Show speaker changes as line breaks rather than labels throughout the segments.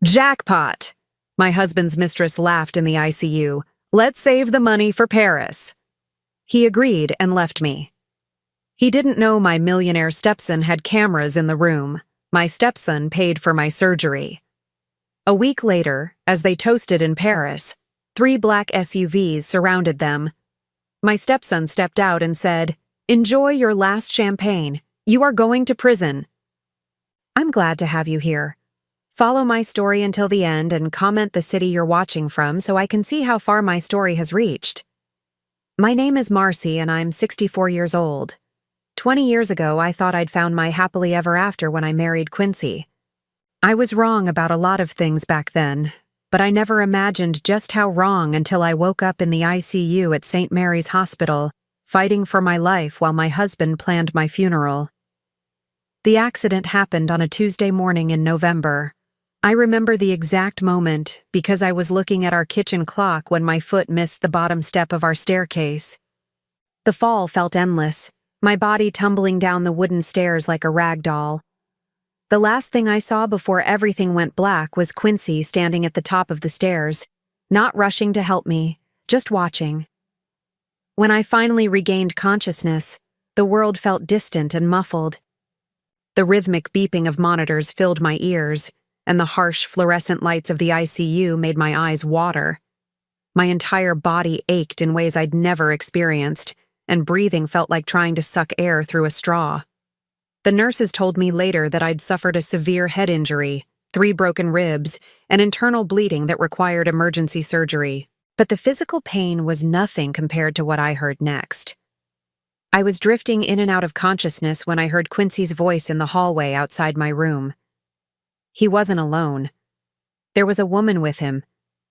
Jackpot! My husband's mistress laughed in the ICU. Let's save the money for Paris. He agreed and left me. He didn't know my millionaire stepson had cameras in the room. My stepson paid for my surgery. A week later, as they toasted in Paris, 3 black SUVs surrounded them. My stepson stepped out and said, "Enjoy your last champagne. You are going to prison." I'm glad to have you here. Follow my story until the end and comment the city you're watching from so I can see how far my story has reached. My name is Marcy and I'm 64 years old. 20 years ago, I thought I'd found my happily ever after when I married Quincy. I was wrong about a lot of things back then, but I never imagined just how wrong until I woke up in the ICU at St. Mary's Hospital, fighting for my life while my husband planned my funeral. The accident happened on a Tuesday morning in November. I remember the exact moment because I was looking at our kitchen clock when my foot missed the bottom step of our staircase. The fall felt endless, my body tumbling down the wooden stairs like a rag doll. The last thing I saw before everything went black was Quincy standing at the top of the stairs, not rushing to help me, just watching. When I finally regained consciousness, the world felt distant and muffled. The rhythmic beeping of monitors filled my ears, and the harsh fluorescent lights of the ICU made my eyes water. My entire body ached in ways I'd never experienced, and breathing felt like trying to suck air through a straw. The nurses told me later that I'd suffered a severe head injury, 3 broken ribs, and internal bleeding that required emergency surgery. But the physical pain was nothing compared to what I heard next. I was drifting in and out of consciousness when I heard Quincy's voice in the hallway outside my room. He wasn't alone. There was a woman with him,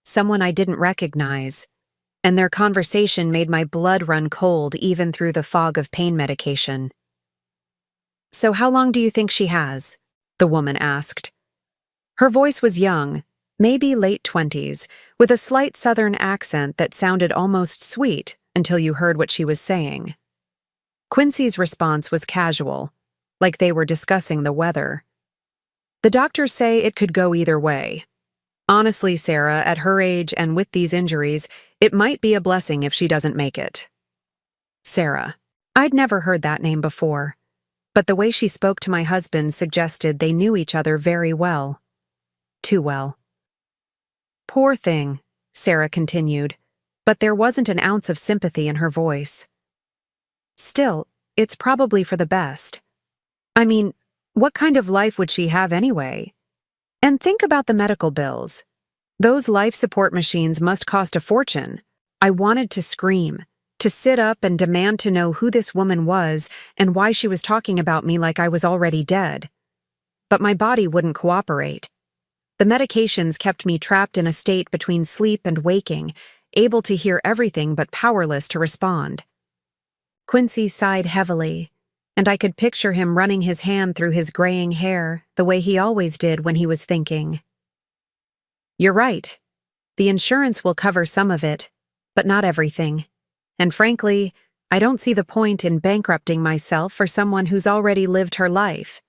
someone I didn't recognize, and their conversation made my blood run cold even through the fog of pain medication. "So how long do you think she has?" the woman asked. Her voice was young, maybe late 20s, with a slight southern accent that sounded almost sweet until you heard what she was saying. Quincy's response was casual, like they were discussing the weather. "The doctors say it could go either way. Honestly, Sarah, at her age and with these injuries, it might be a blessing if she doesn't make it." Sarah. I'd never heard that name before, but the way she spoke to my husband suggested they knew each other very well. Too well. "Poor thing," Sarah continued, but there wasn't an ounce of sympathy in her voice. "Still, it's probably for the best. I mean, what kind of life would she have anyway? And think about the medical bills. Those life support machines must cost a fortune." I wanted to scream, to sit up and demand to know who this woman was and why she was talking about me like I was already dead. But my body wouldn't cooperate. The medications kept me trapped in a state between sleep and waking, able to hear everything but powerless to respond. Quincy sighed heavily, and I could picture him running his hand through his graying hair the way he always did when he was thinking. "You're right. The insurance will cover some of it, but not everything. And frankly, I don't see the point in bankrupting myself for someone who's already lived her life."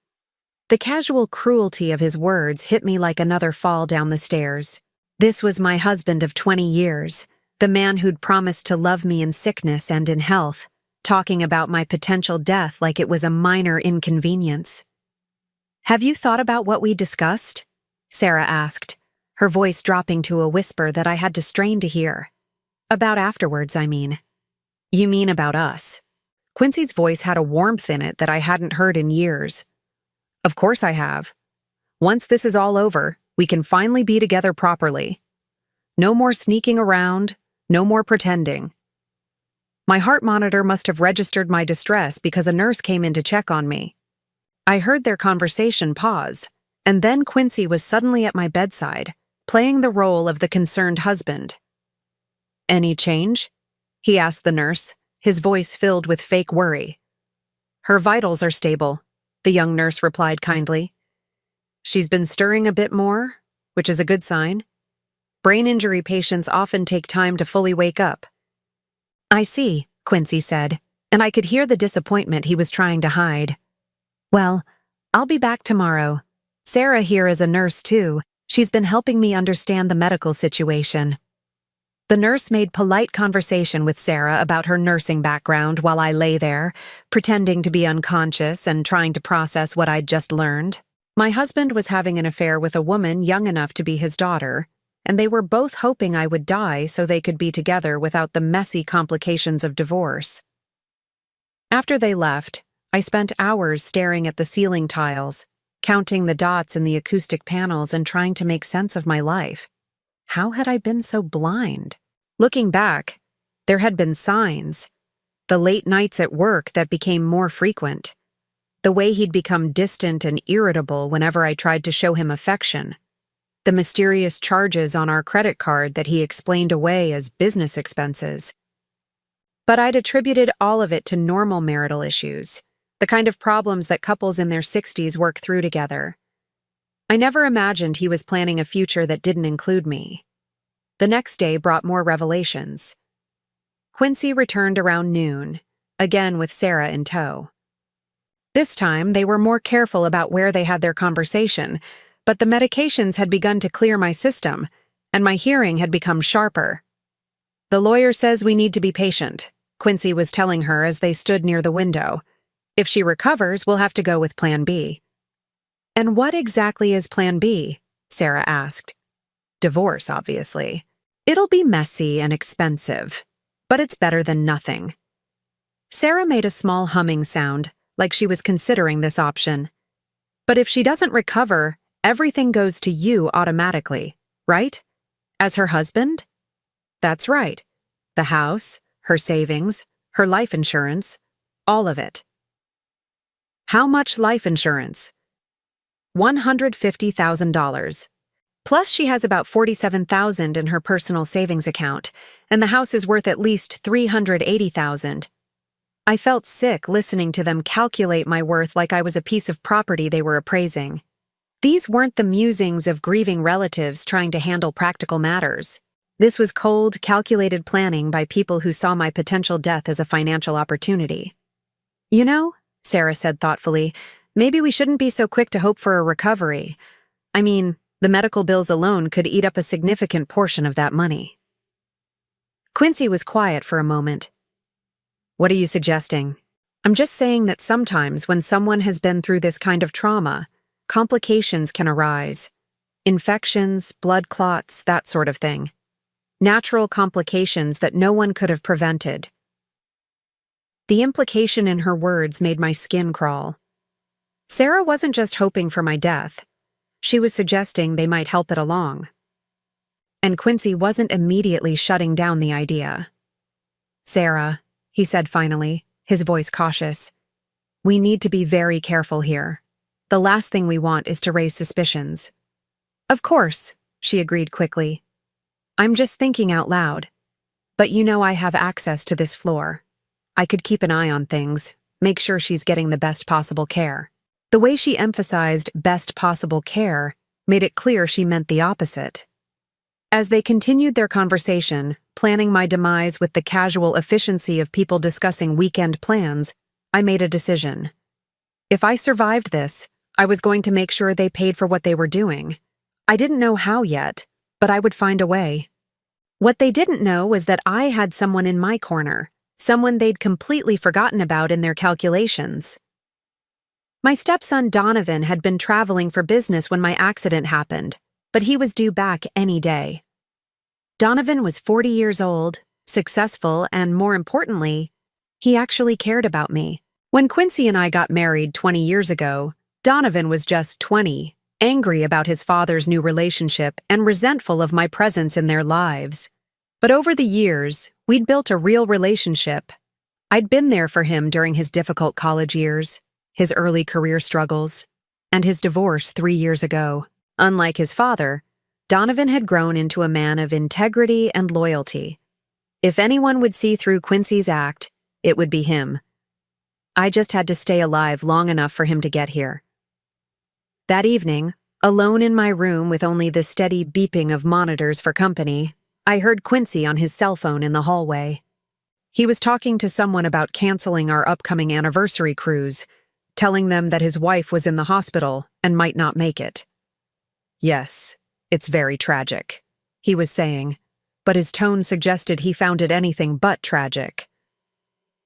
The casual cruelty of his words hit me like another fall down the stairs. This was my husband of 20 years, the man who'd promised to love me in sickness and in health, talking about my potential death like it was a minor inconvenience. "Have you thought about what we discussed?" Sarah asked, her voice dropping to a whisper that I had to strain to hear. "About afterwards, I mean." "You mean about us?" Quincy's voice had a warmth in it that I hadn't heard in years. "Of course I have. Once this is all over, we can finally be together properly. No more sneaking around, no more pretending. My heart monitor must have registered my distress because a nurse came in to check on me." I heard their conversation pause, and then Quincy was suddenly at my bedside, playing the role of the concerned husband. "Any change?" he asked the nurse, his voice filled with fake worry. "Her vitals are stable," the young nurse replied kindly. "She's been stirring a bit more, which is a good sign. Brain injury patients often take time to fully wake up." "I see," Quincy said, and I could hear the disappointment he was trying to hide. "Well, I'll be back tomorrow. Sarah here is a nurse too, She's been helping me understand the medical situation. The nurse made polite conversation with Sarah about her nursing background while I lay there, pretending to be unconscious and trying to process what I'd just learned. My husband was having an affair with a woman young enough to be his daughter, and they were both hoping I would die so they could be together without the messy complications of divorce. After they left, I spent hours staring at the ceiling tiles, counting the dots in the acoustic panels and trying to make sense of my life. How had I been so blind? Looking back, there had been signs. The late nights at work that became more frequent. The way he'd become distant and irritable whenever I tried to show him affection. The mysterious charges on our credit card that he explained away as business expenses. But I'd attributed all of it to normal marital issues, the kind of problems that couples in their 60s work through together. I never imagined he was planning a future that didn't include me. The next day brought more revelations. Quincy returned around noon, again with Sarah in tow. This time, they were more careful about where they had their conversation, but the medications had begun to clear my system, and my hearing had become sharper. "The lawyer says we need to be patient," Quincy was telling her as they stood near the window. "If she recovers, we'll have to go with Plan B." "And what exactly is Plan B?" Sarah asked. "Divorce, obviously. It'll be messy and expensive, but it's better than nothing." Sarah made a small humming sound, like she was considering this option. "But if she doesn't recover, everything goes to you automatically, right? As her husband?" "That's right. The house, her savings, her life insurance, all of it." "How much life insurance?" $150,000. Plus she has about $47,000 in her personal savings account, and the house is worth at least $380,000. I felt sick listening to them calculate my worth like I was a piece of property they were appraising. These weren't the musings of grieving relatives trying to handle practical matters. This was cold, calculated planning by people who saw my potential death as a financial opportunity. "You know," Sarah said thoughtfully, "maybe we shouldn't be so quick to hope for a recovery. I mean, the medical bills alone could eat up a significant portion of that money." Quincy was quiet for a moment. "What are you suggesting?" "I'm just saying that sometimes when someone has been through this kind of trauma, complications can arise. Infections, blood clots, that sort of thing. Natural complications that no one could have prevented." The implication in her words made my skin crawl. Sarah wasn't just hoping for my death. She was suggesting they might help it along. And Quincy wasn't immediately shutting down the idea. "Sarah," he said finally, his voice cautious, "we need to be very careful here. The last thing we want is to raise suspicions." "Of course," she agreed quickly. "I'm just thinking out loud. But you know I have access to this floor. I could keep an eye on things, make sure she's getting the best possible care." The way she emphasized best possible care made it clear she meant the opposite. As they continued their conversation, planning my demise with the casual efficiency of people discussing weekend plans, I made a decision. If I survived this, I was going to make sure they paid for what they were doing. I didn't know how yet, but I would find a way. What they didn't know was that I had someone in my corner, someone they'd completely forgotten about in their calculations. My stepson Donovan had been traveling for business when my accident happened, but he was due back any day. Donovan was 40 years old, successful, and more importantly, he actually cared about me. When Quincy and I got married 20 years ago, Donovan was just 20, angry about his father's new relationship and resentful of my presence in their lives. But over the years, we'd built a real relationship. I'd been there for him during his difficult college years, his early career struggles, and his divorce 3 years ago. Unlike his father, Donovan had grown into a man of integrity and loyalty. If anyone would see through Quincy's act, it would be him. I just had to stay alive long enough for him to get here. That evening, alone in my room with only the steady beeping of monitors for company, I heard Quincy on his cell phone in the hallway. He was talking to someone about canceling our upcoming anniversary cruise, telling them that his wife was in the hospital and might not make it. Yes, It's very tragic, he was saying, but his tone suggested he found it anything but tragic.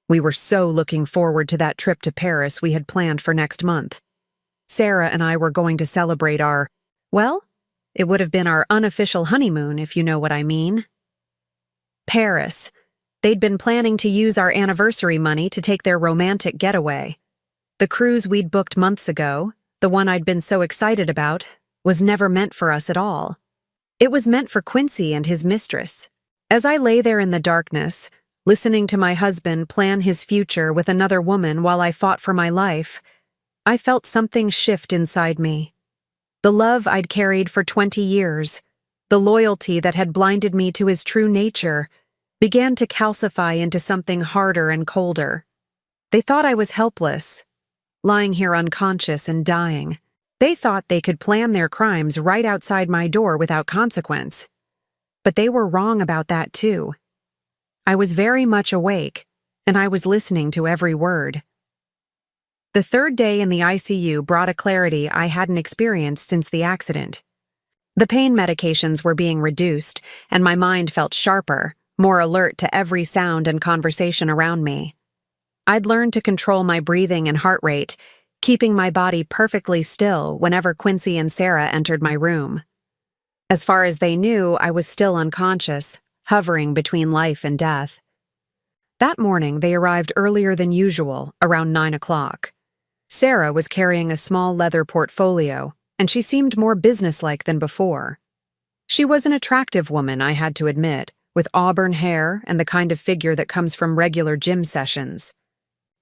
We were so looking forward to that trip to Paris we had planned for next month. Sarah and I were going to celebrate well, it would have been our unofficial honeymoon, if you know what I mean. Paris. They'd been planning to use our anniversary money to take their romantic getaway. The cruise we'd booked months ago, the one I'd been so excited about, was never meant for us at all. It was meant for Quincy and his mistress. As I lay there in the darkness, listening to my husband plan his future with another woman while I fought for my life, I felt something shift inside me. The love I'd carried for 20 years, the loyalty that had blinded me to his true nature, began to calcify into something harder and colder. They thought I was helpless, lying here unconscious and dying. They thought they could plan their crimes right outside my door without consequence. But they were wrong about that too. I was very much awake, and I was listening to every word. The third day in the ICU brought a clarity I hadn't experienced since the accident. The pain medications were being reduced, and my mind felt sharper, more alert to every sound and conversation around me. I'd learned to control my breathing and heart rate, keeping my body perfectly still whenever Quincy and Sarah entered my room. As far as they knew, I was still unconscious, hovering between life and death. That morning, they arrived earlier than usual, around 9 o'clock. Sarah was carrying a small leather portfolio, and she seemed more businesslike than before. She was an attractive woman, I had to admit, with auburn hair and the kind of figure that comes from regular gym sessions.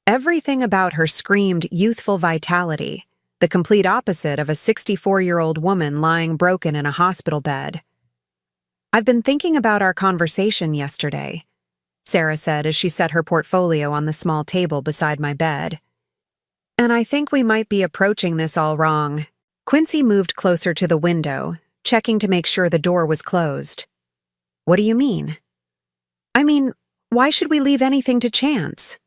Everything about her screamed youthful vitality, the complete opposite of a 64-year-old woman lying broken in a hospital bed. "I've been thinking about our conversation yesterday," Sarah said as she set her portfolio on the small table beside my bed. "And I think we might be approaching this all wrong." Quincy moved closer to the window, checking to make sure the door was closed. "What do you mean?" "I mean, why should we leave anything to chance?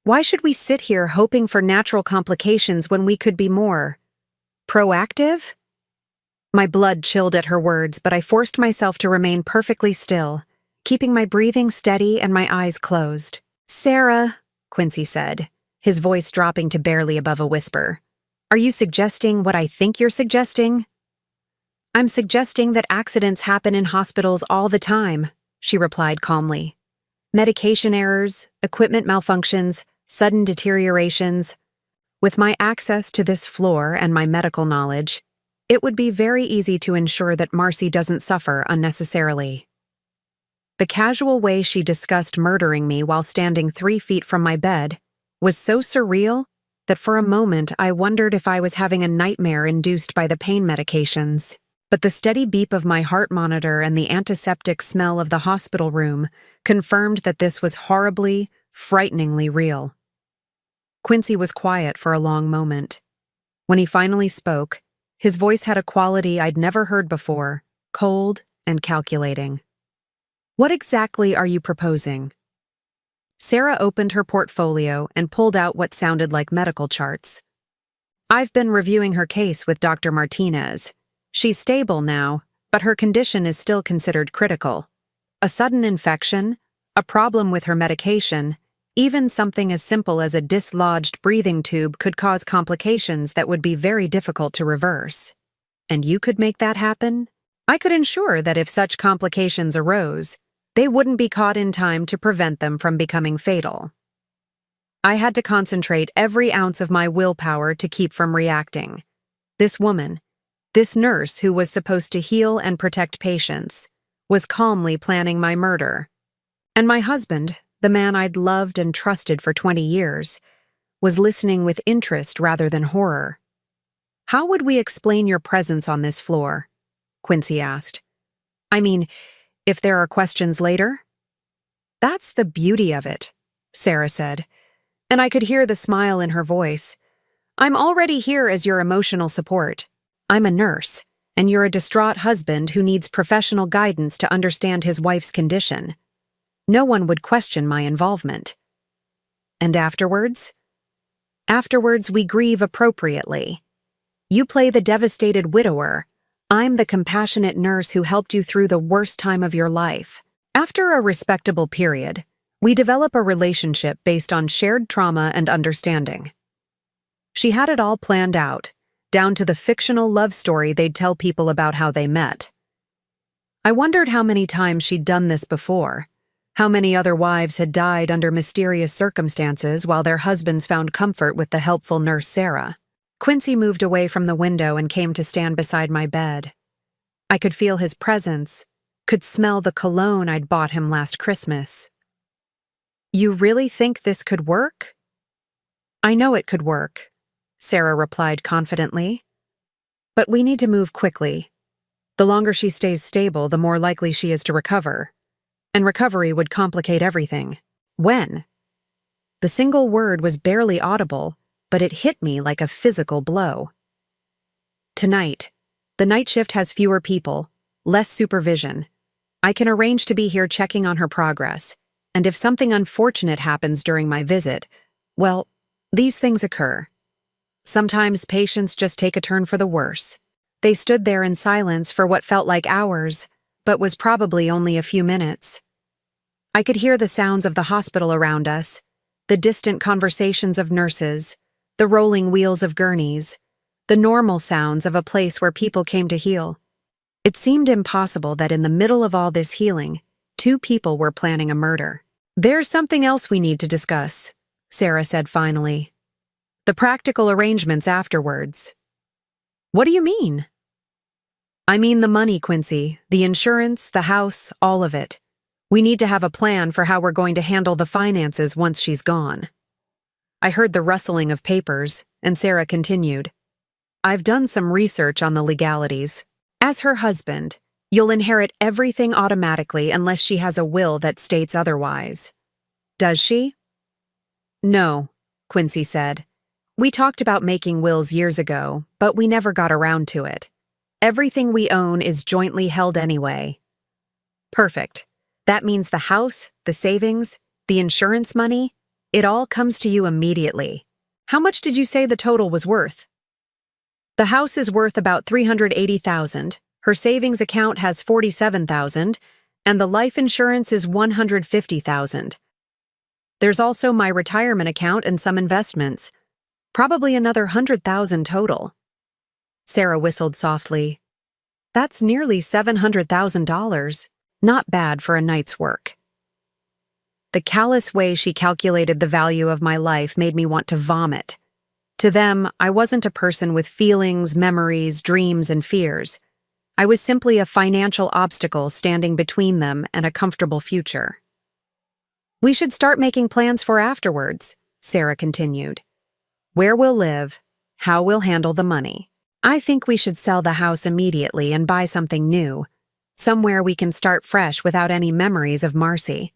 Why should we sit here hoping for natural complications when we could be more proactive?" My blood chilled at her words, but I forced myself to remain perfectly still, keeping my breathing steady and my eyes closed. "Sarah," Quincy said, his voice dropping to barely above a whisper, "are you suggesting what I think you're suggesting?" "I'm suggesting that accidents happen in hospitals all the time," she replied calmly. "Medication errors, equipment malfunctions, sudden deteriorations. With my access to this floor and my medical knowledge, it would be very easy to ensure that Marcy doesn't suffer unnecessarily." The casual way she discussed murdering me while standing 3 feet from my bed was so surreal that for a moment I wondered if I was having a nightmare induced by the pain medications. But the steady beep of my heart monitor and the antiseptic smell of the hospital room confirmed that this was horribly, frighteningly real. Quincy was quiet for a long moment. When he finally spoke, his voice had a quality I'd never heard before, cold and calculating. "What exactly are you proposing?" Sarah opened her portfolio and pulled out what sounded like medical charts. "I've been reviewing her case with Dr. Martinez. She's stable now, but her condition is still considered critical. A sudden infection, a problem with her medication, even something as simple as a dislodged breathing tube could cause complications that would be very difficult to reverse. And you could make that happen? I could ensure that if such complications arose, they wouldn't be caught in time to prevent them from becoming fatal." I had to concentrate every ounce of my willpower to keep from reacting. This woman, this nurse who was supposed to heal and protect patients, was calmly planning my murder. And my husband, the man I'd loved and trusted for 20 years, was listening with interest rather than horror. "How would we explain your presence on this floor?" Quincy asked. "I mean, if there are questions later?" "That's the beauty of it," Sarah said, and I could hear the smile in her voice. "I'm already here as your emotional support. I'm a nurse, and you're a distraught husband who needs professional guidance to understand his wife's condition. No one would question my involvement." "And afterwards?" "Afterwards, we grieve appropriately. You play the devastated widower, I'm the compassionate nurse who helped you through the worst time of your life. After a respectable period, we develop a relationship based on shared trauma and understanding. She had it all planned out, down to the fictional love story they'd tell people about how they met. I wondered how many times she'd done this before, how many other wives had died under mysterious circumstances while their husbands found comfort with the helpful nurse Sarah. Quincy moved away from the window and came to stand beside my bed. I could feel his presence, could smell the cologne I'd bought him last Christmas. You really think this could work? I know it could work, Sarah replied confidently. But we need to move quickly. The longer she stays stable, the more likely she is to recover. And recovery would complicate everything. When? The single word was barely audible, but it hit me like a physical blow. Tonight. The night shift has fewer people, less supervision. I can arrange to be here checking on her progress, and if something unfortunate happens during my visit, well, these things occur. Sometimes patients just take a turn for the worse. They stood there in silence for what felt like hours, but was probably only a few minutes. I could hear the sounds of the hospital around us, the distant conversations of nurses, the rolling wheels of gurneys, the normal sounds of a place where people came to heal. It seemed impossible that in the middle of all this healing, two people were planning a murder. There's something else we need to discuss, Sarah said finally. The practical arrangements afterwards. What do you mean? I mean the money, Quincy, the insurance, the house, all of it. We need to have a plan for how we're going to handle the finances once she's gone. I heard the rustling of papers, and Sarah continued. I've done some research on the legalities. As her husband, you'll inherit everything automatically unless she has a will that states otherwise. Does she? No, Quincy said. We talked about making wills years ago, but we never got around to it. Everything we own is jointly held anyway. Perfect. That means the house, the savings, the insurance money, it all comes to you immediately. How much did you say the total was worth? The house is worth about $380,000, her savings account has $47,000, and the life insurance is $150,000. There's also my retirement account and some investments. Probably another $100,000 total. Sarah whistled softly. That's nearly $700,000. Not bad for a night's work. The callous way she calculated the value of my life made me want to vomit. To them, I wasn't a person with feelings, memories, dreams, and fears. I was simply a financial obstacle standing between them and a comfortable future. We should start making plans for afterwards, Sarah continued. Where we'll live, how we'll handle the money. I think we should sell the house immediately and buy something new, somewhere we can start fresh without any memories of Marcy.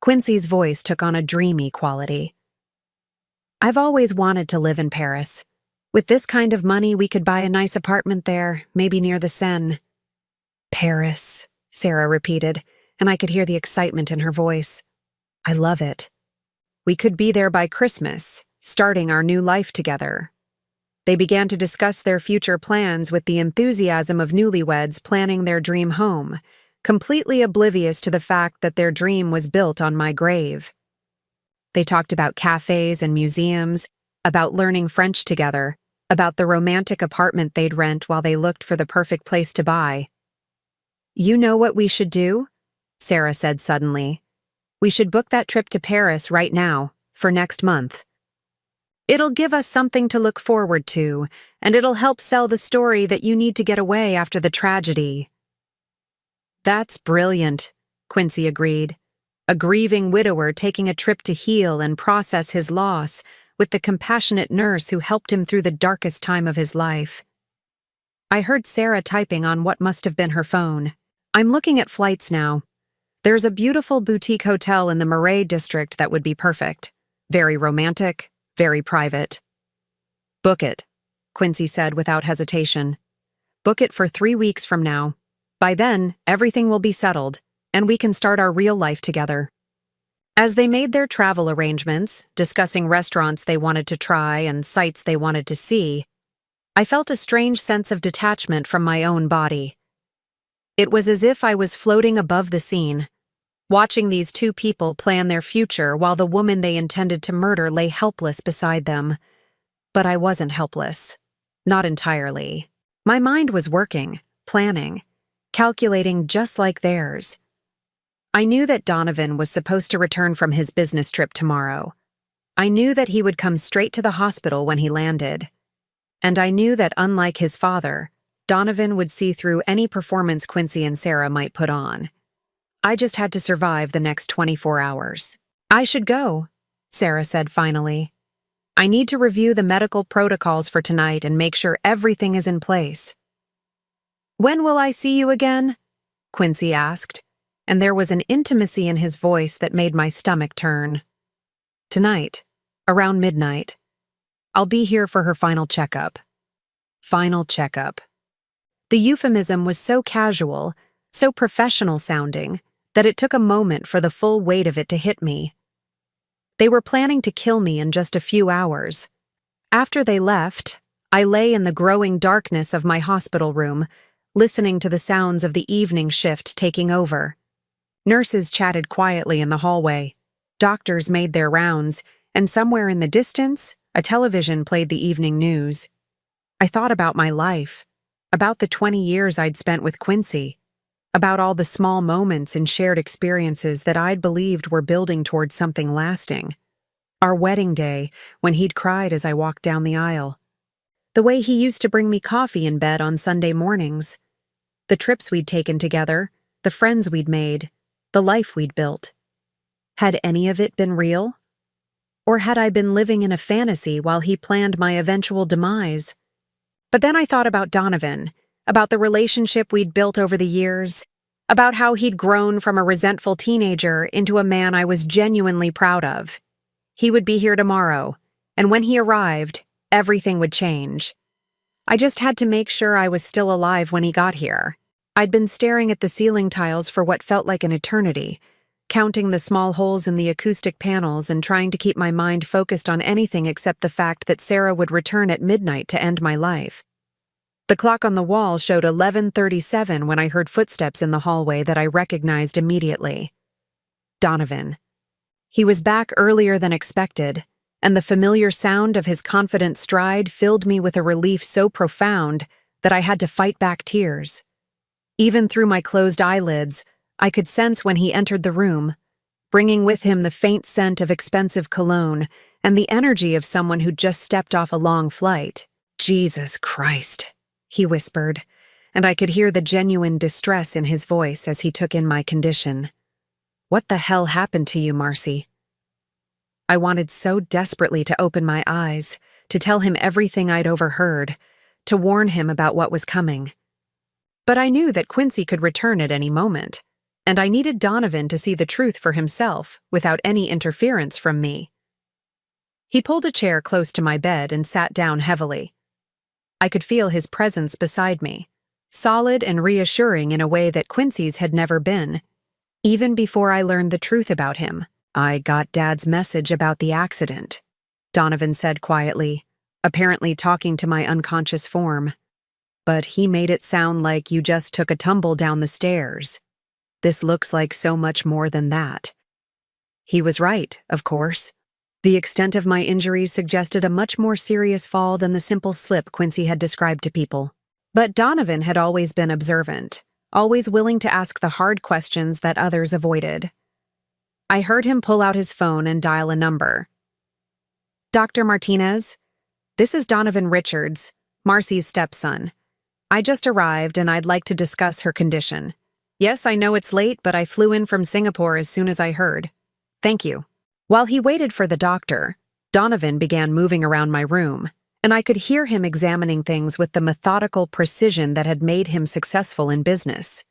Quincy's voice took on a dreamy quality. I've always wanted to live in Paris. With this kind of money, we could buy a nice apartment there, maybe near the Seine. Paris, Sarah repeated, and I could hear the excitement in her voice. I love it. We could be there by Christmas, starting our new life together. They began to discuss their future plans with the enthusiasm of newlyweds planning their dream home, completely oblivious to the fact that their dream was built on my grave. They talked about cafes and museums, about learning French together, about the romantic apartment they'd rent while they looked for the perfect place to buy. You know what we should do? Sarah said suddenly. We should book that trip to Paris right now, for next month. It'll give us something to look forward to, and it'll help sell the story that you need to get away after the tragedy. That's brilliant, Quincy agreed. A grieving widower taking a trip to heal and process his loss with the compassionate nurse who helped him through the darkest time of his life. I heard Sarah typing on what must have been her phone. I'm looking at flights now. There's a beautiful boutique hotel in the Marais district that would be perfect. Very romantic, very private. Book it, Quincy said without hesitation. Book it for 3 weeks from now. By then, everything will be settled, and we can start our real life together. As they made their travel arrangements, discussing restaurants they wanted to try and sights they wanted to see, I felt a strange sense of detachment from my own body. It was as if I was floating above the scene, watching these two people plan their future while the woman they intended to murder lay helpless beside them. But I wasn't helpless. Not entirely. My mind was working, planning, calculating just like theirs. I knew that Donovan was supposed to return from his business trip tomorrow. I knew that he would come straight to the hospital when he landed. And I knew that unlike his father, Donovan would see through any performance Quincy and Sarah might put on. I just had to survive the next 24 hours. I should go, Sarah said finally. I need to review the medical protocols for tonight and make sure everything is in place. When will I see you again? Quincy asked, and there was an intimacy in his voice that made my stomach turn. Tonight, around midnight. I'll be here for her final checkup. Final checkup. The euphemism was so casual, so professional sounding, that it took a moment for the full weight of it to hit me. They were planning to kill me in just a few hours. After they left, I lay in the growing darkness of my hospital room, listening to the sounds of the evening shift taking over. Nurses chatted quietly in the hallway. Doctors made their rounds, and somewhere in the distance, a television played the evening news. I thought about my life, about the 20 years I'd spent with Quincy, about all the small moments and shared experiences that I'd believed were building towards something lasting. Our wedding day, when he'd cried as I walked down the aisle. The way he used to bring me coffee in bed on Sunday mornings. The trips we'd taken together, the friends we'd made, the life we'd built. Had any of it been real? Or had I been living in a fantasy while he planned my eventual demise? But then I thought about Donovan, about the relationship we'd built over the years, about how he'd grown from a resentful teenager into a man I was genuinely proud of. He would be here tomorrow, and when he arrived, everything would change. I just had to make sure I was still alive when he got here. I'd been staring at the ceiling tiles for what felt like an eternity, counting the small holes in the acoustic panels and trying to keep my mind focused on anything except the fact that Sarah would return at midnight to end my life. The clock on the wall showed 11:37 when I heard footsteps in the hallway that I recognized immediately. Donovan. He was back earlier than expected, and the familiar sound of his confident stride filled me with a relief so profound that I had to fight back tears. Even through my closed eyelids, I could sense when he entered the room, bringing with him the faint scent of expensive cologne and the energy of someone who'd just stepped off a long flight. Jesus Christ, he whispered, and I could hear the genuine distress in his voice as he took in my condition. What the hell happened to you, Marcy? I wanted so desperately to open my eyes, to tell him everything I'd overheard, to warn him about what was coming. But I knew that Quincy could return at any moment, and I needed Donovan to see the truth for himself without any interference from me. He pulled a chair close to my bed and sat down heavily. I could feel his presence beside me, solid and reassuring in a way that Quincy's had never been. Even before I learned the truth about him, I got Dad's message about the accident, Donovan said quietly, apparently talking to my unconscious form. But he made it sound like you just took a tumble down the stairs. This looks like so much more than that. He was right, of course. The extent of my injuries suggested a much more serious fall than the simple slip Quincy had described to people. But Donovan had always been observant, always willing to ask the hard questions that others avoided. I heard him pull out his phone and dial a number. Dr. Martinez, this is Donovan Richards, Marcy's stepson. I just arrived and I'd like to discuss her condition. Yes, I know it's late, but I flew in from Singapore as soon as I heard. Thank you. While he waited for the doctor, Donovan began moving around my room, and I could hear him examining things with the methodical precision that had made him successful in business.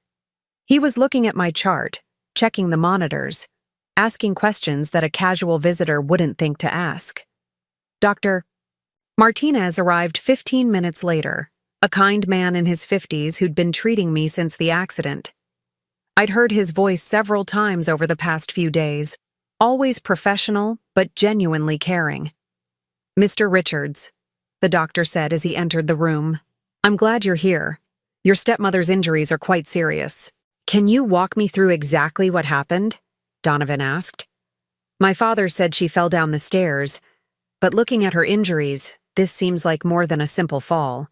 He was looking at my chart, checking the monitors, asking questions that a casual visitor wouldn't think to ask. Dr. Martinez arrived 15 minutes later, a kind man in his 50s who'd been treating me since the accident. I'd heard his voice several times over the past few days, always professional but genuinely caring. Mr. Richards, the doctor said as he entered the room. "I'm glad you're here. Your stepmother's injuries are quite serious." "Can you walk me through exactly what happened?" Donovan asked. "My father said she fell down the stairs, but looking at her injuries, this seems like more than a simple fall."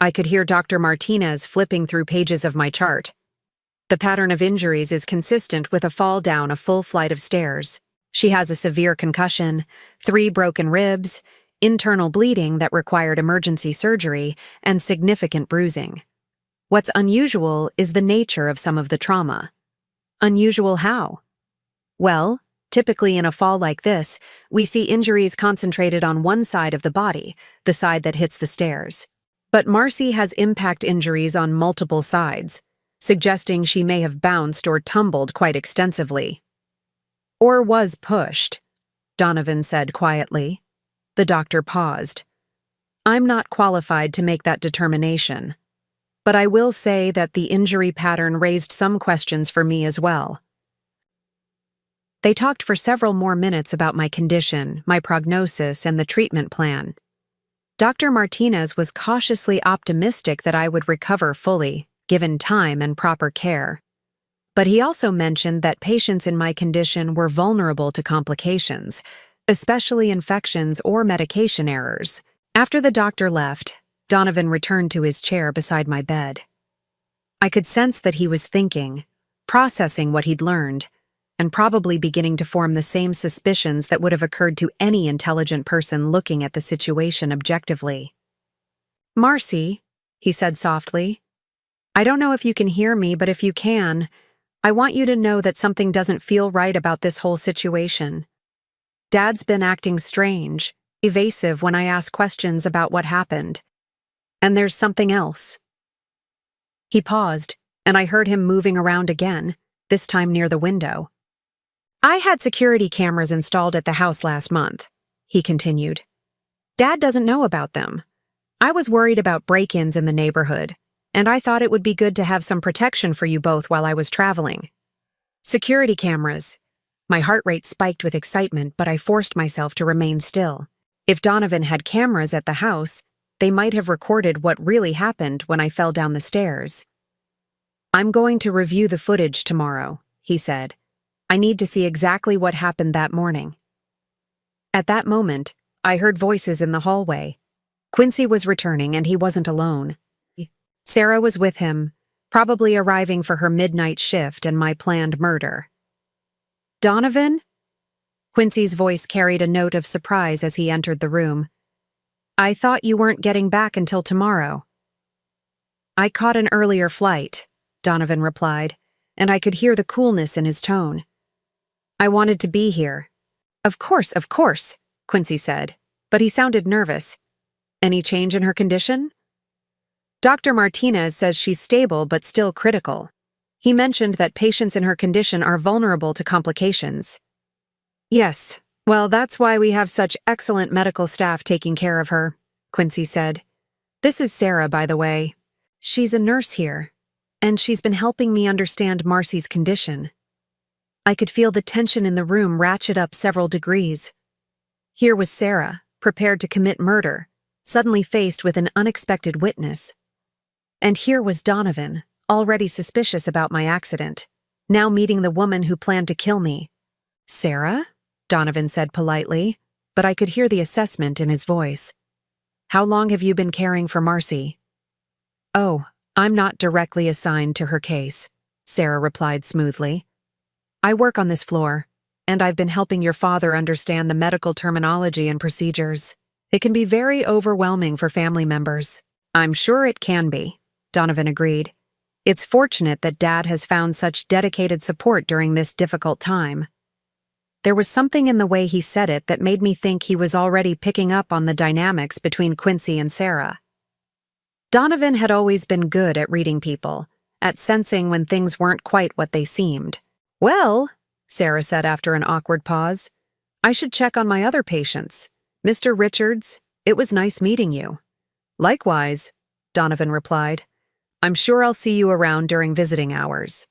I could hear Dr. Martinez flipping through pages of my chart. "The pattern of injuries is consistent with a fall down a full flight of stairs. She has a severe concussion, 3 broken ribs, internal bleeding that required emergency surgery, and significant bruising. What's unusual is the nature of some of the trauma." "Unusual how?" "Well, typically in a fall like this, we see injuries concentrated on one side of the body, the side that hits the stairs. But Marcy has impact injuries on multiple sides, suggesting she may have bounced or tumbled quite extensively." "Or was pushed," Donovan said quietly. The doctor paused. "I'm not qualified to make that determination, but I will say that the injury pattern raised some questions for me as well." They talked for several more minutes about my condition, my prognosis, and the treatment plan. Dr. Martinez was cautiously optimistic that I would recover fully, given time and proper care. But he also mentioned that patients in my condition were vulnerable to complications, especially infections or medication errors. After the doctor left, Donovan returned to his chair beside my bed. I could sense that he was thinking, processing what he'd learned, and probably beginning to form the same suspicions that would have occurred to any intelligent person looking at the situation objectively. "Marcy," he said softly, "I don't know if you can hear me, but if you can, I want you to know that something doesn't feel right about this whole situation. Dad's been acting strange, evasive when I ask questions about what happened. And there's something else." He paused, and I heard him moving around again, this time near the window. "I had security cameras installed at the house last month," he continued. "Dad doesn't know about them. I was worried about break-ins in the neighborhood, and I thought it would be good to have some protection for you both while I was traveling." Security cameras. My heart rate spiked with excitement, but I forced myself to remain still. If Donovan had cameras at the house, they might have recorded what really happened when I fell down the stairs. "I'm going to review the footage tomorrow," he said. "I need to see exactly what happened that morning." At that moment, I heard voices in the hallway. Quincy was returning, and he wasn't alone. Sarah was with him, probably arriving for her midnight shift and my planned murder. "Donovan?" Quincy's voice carried a note of surprise as he entered the room. "I thought you weren't getting back until tomorrow." "I caught an earlier flight," Donovan replied, and I could hear the coolness in his tone. "I wanted to be here." Of course," Quincy said, but he sounded nervous. "Any change in her condition?" "Dr. Martinez says she's stable but still critical. He mentioned that patients in her condition are vulnerable to complications." "Yes, well, that's why we have such excellent medical staff taking care of her," Quincy said. "This is Sarah, by the way. She's a nurse here, and she's been helping me understand Marcy's condition." I could feel the tension in the room ratchet up several degrees. Here was Sarah, prepared to commit murder, suddenly faced with an unexpected witness. And here was Donovan, already suspicious about my accident, now meeting the woman who planned to kill me. "Sarah?" Donovan said politely, but I could hear the assessment in his voice. "How long have you been caring for Marcy?" "Oh, I'm not directly assigned to her case," Sarah replied smoothly. "I work on this floor, and I've been helping your father understand the medical terminology and procedures. It can be very overwhelming for family members." "I'm sure it can be," Donovan agreed. "It's fortunate that Dad has found such dedicated support during this difficult time." There was something in the way he said it that made me think he was already picking up on the dynamics between Quincy and Sarah. Donovan had always been good at reading people, at sensing when things weren't quite what they seemed. "Well," Sarah said after an awkward pause, "I should check on my other patients. Mr. Richards, it was nice meeting you." "Likewise," Donovan replied. "I'm sure I'll see you around during visiting hours."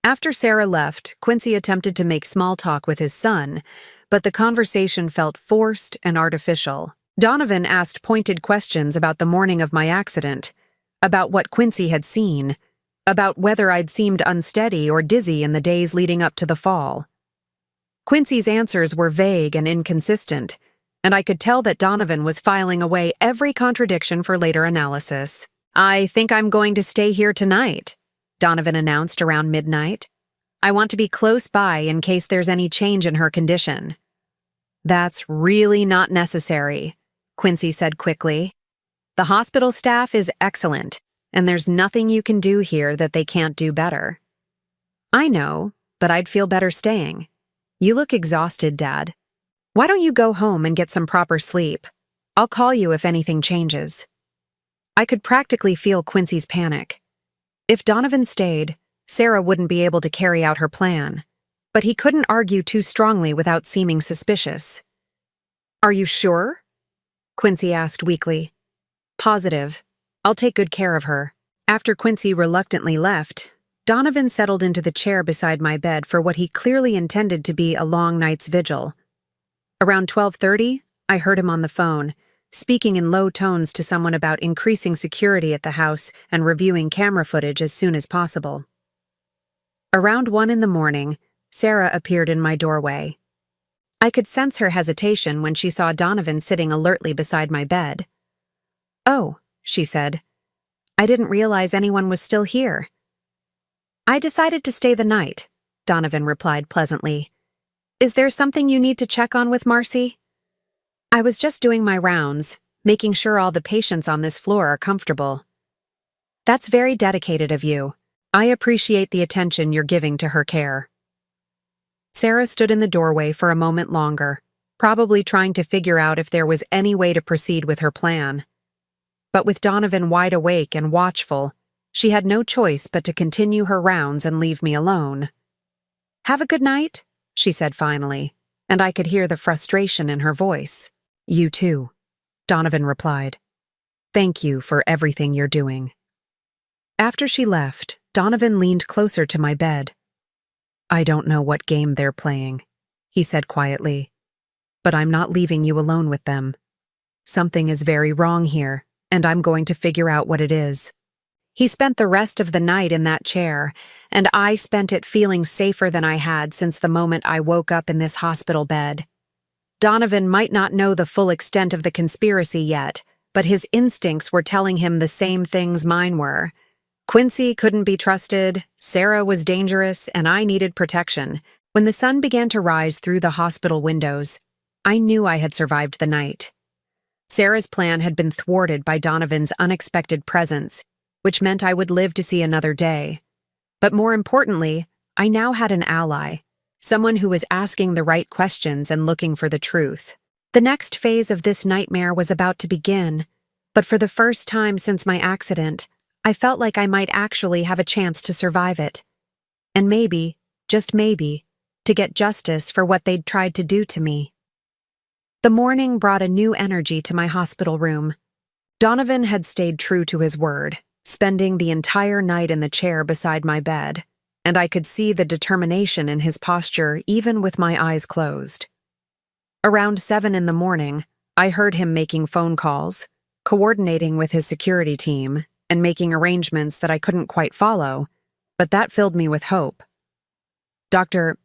After Sarah left, Quincy attempted to make small talk with his son, but the conversation felt forced and artificial. Donovan asked pointed questions about the morning of my accident, about what Quincy had seen, about whether I'd seemed unsteady or dizzy in the days leading up to the fall. Quincy's answers were vague and inconsistent, and I could tell that Donovan was filing away every contradiction for later analysis. "I think I'm going to stay here tonight," Donovan announced around midnight. "I want to be close by in case there's any change in her condition." "That's really not necessary," Quincy said quickly. "The hospital staff is excellent, and there's nothing you can do here that they can't do better." "I know, but I'd feel better staying. You look exhausted, Dad. Why don't you go home and get some proper sleep? I'll call you if anything changes." I could practically feel Quincy's panic. If Donovan stayed, Sarah wouldn't be able to carry out her plan, but he couldn't argue too strongly without seeming suspicious. "Are you sure?" Quincy asked weakly. "Positive. I'll take good care of her." After Quincy reluctantly left, Donovan settled into the chair beside my bed for what he clearly intended to be a long night's vigil. Around 12:30, I heard him on the phone, speaking in low tones to someone about increasing security at the house and reviewing camera footage as soon as possible. Around 1 in the morning, Sarah appeared in my doorway. I could sense her hesitation when she saw Donovan sitting alertly beside my bed. "Oh," she said. "I didn't realize anyone was still here." "I decided to stay the night," Donovan replied pleasantly. "Is there something you need to check on with Marcy?" "I was just doing my rounds, making sure all the patients on this floor are comfortable." "That's very dedicated of you. I appreciate the attention you're giving to her care." Sarah stood in the doorway for a moment longer, probably trying to figure out if there was any way to proceed with her plan. But with Donovan wide awake and watchful, she had no choice but to continue her rounds and leave me alone. "Have a good night," she said finally, and I could hear the frustration in her voice. "You too," Donovan replied. "Thank you for everything you're doing." After she left, Donovan leaned closer to my bed. "I don't know what game they're playing," he said quietly, "but I'm not leaving you alone with them. Something is very wrong here, and I'm going to figure out what it is." He spent the rest of the night in that chair, and I spent it feeling safer than I had since the moment I woke up in this hospital bed. Donovan might not know the full extent of the conspiracy yet, but his instincts were telling him the same things mine were. Quincy couldn't be trusted, Sarah was dangerous, and I needed protection. When the sun began to rise through the hospital windows, I knew I had survived the night. Sarah's plan had been thwarted by Donovan's unexpected presence, which meant I would live to see another day. But more importantly, I now had an ally, someone who was asking the right questions and looking for the truth. The next phase of this nightmare was about to begin, but for the first time since my accident, I felt like I might actually have a chance to survive it. And maybe, just maybe, to get justice for what they'd tried to do to me. The morning brought a new energy to my hospital room. Donovan had stayed true to his word, spending the entire night in the chair beside my bed, and I could see the determination in his posture even with my eyes closed. Around 7 in the morning, I heard him making phone calls, coordinating with his security team, and making arrangements that I couldn't quite follow, but that filled me with hope. Dr.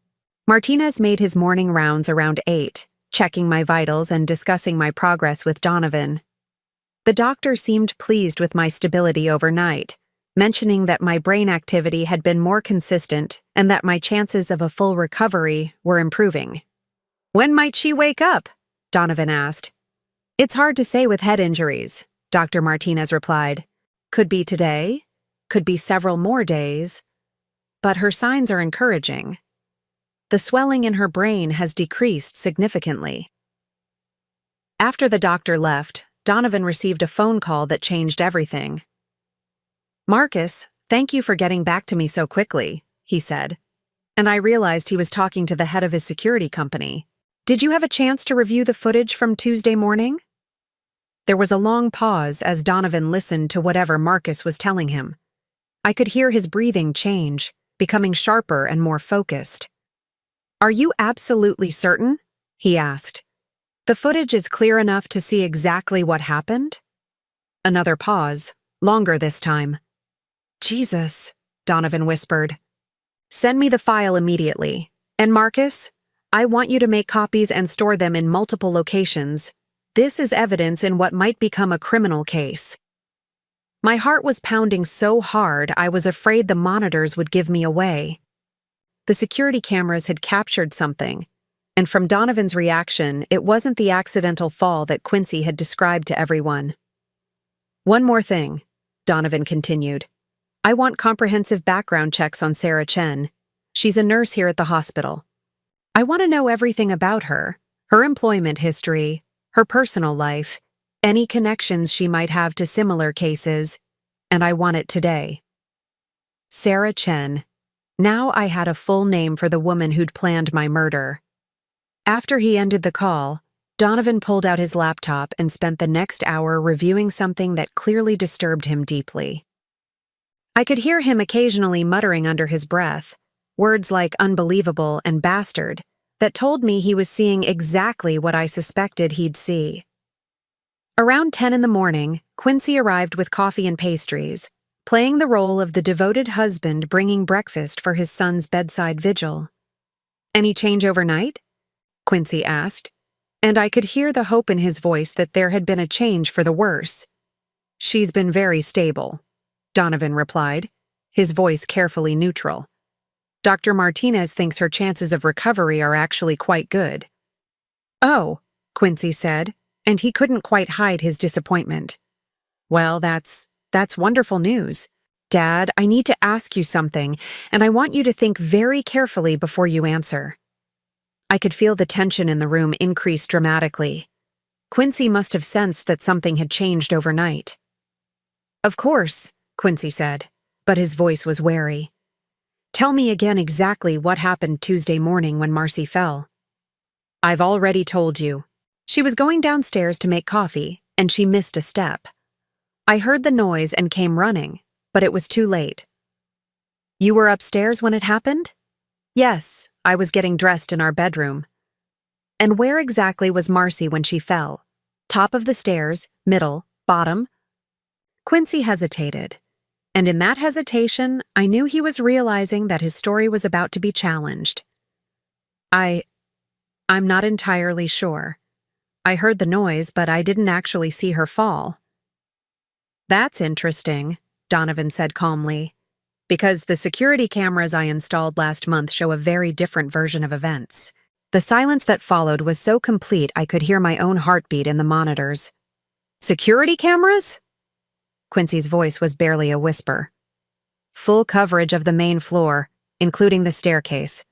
Martinez made his morning rounds around 8, checking my vitals and discussing my progress with Donovan. The doctor seemed pleased with my stability overnight, mentioning that my brain activity had been more consistent and that my chances of a full recovery were improving. "When might she wake up?" Donovan asked. "It's hard to say with head injuries," Dr. Martinez replied. "Could be today, could be several more days, but her signs are encouraging. The swelling in her brain has decreased significantly." After the doctor left, Donovan received a phone call that changed everything. "Marcus, thank you for getting back to me so quickly," he said, and I realized he was talking to the head of his security company. "Did you have a chance to review the footage from Tuesday morning?" There was a long pause as Donovan listened to whatever Marcus was telling him. I could hear his breathing change, becoming sharper and more focused. "Are you absolutely certain?" he asked. The footage is clear enough to see exactly what happened? Another pause, longer this time. Jesus, Donovan whispered. Send me the file immediately. And Marcus, I want you to make copies and store them in multiple locations. This is evidence in what might become a criminal case. My heart was pounding so hard I was afraid the monitors would give me away. The security cameras had captured something, and from Donovan's reaction, it wasn't the accidental fall that Quincy had described to everyone. One more thing, Donovan continued. I want comprehensive background checks on Sarah Chen. She's a nurse here at the hospital. I want to know everything about her employment history, her personal life, any connections she might have to similar cases, and I want it today. Sarah Chen. Now I had a full name for the woman who'd planned my murder. After he ended the call, Donovan pulled out his laptop and spent the next hour reviewing something that clearly disturbed him deeply. I could hear him occasionally muttering under his breath, words like unbelievable and bastard, that told me he was seeing exactly what I suspected he'd see. Around 10 in the morning, Quincy arrived with coffee and pastries, playing the role of the devoted husband bringing breakfast for his son's bedside vigil. Any change overnight? Quincy asked, and I could hear the hope in his voice that there had been a change for the worse. She's been very stable, Donovan replied, his voice carefully neutral. Dr. Martinez thinks her chances of recovery are actually quite good. Oh, Quincy said, and he couldn't quite hide his disappointment. Well, that's wonderful news. Dad, I need to ask you something, and I want you to think very carefully before you answer. I could feel the tension in the room increase dramatically. Quincy must have sensed that something had changed overnight. Of course, Quincy said, but his voice was wary. Tell me again exactly what happened Tuesday morning when Marcy fell. I've already told you. She was going downstairs to make coffee, and she missed a step. I heard the noise and came running, but it was too late. You were upstairs when it happened? Yes, I was getting dressed in our bedroom. And where exactly was Marcy when she fell? Top of the stairs, middle, bottom? Quincy hesitated, and in that hesitation, I knew he was realizing that his story was about to be challenged. I'm not entirely sure. I heard the noise, but I didn't actually see her fall. That's interesting, Donovan said calmly, because the security cameras I installed last month show a very different version of events. The silence that followed was so complete I could hear my own heartbeat in the monitors. Security cameras? Quincy's voice was barely a whisper. Full coverage of the main floor, including the staircase.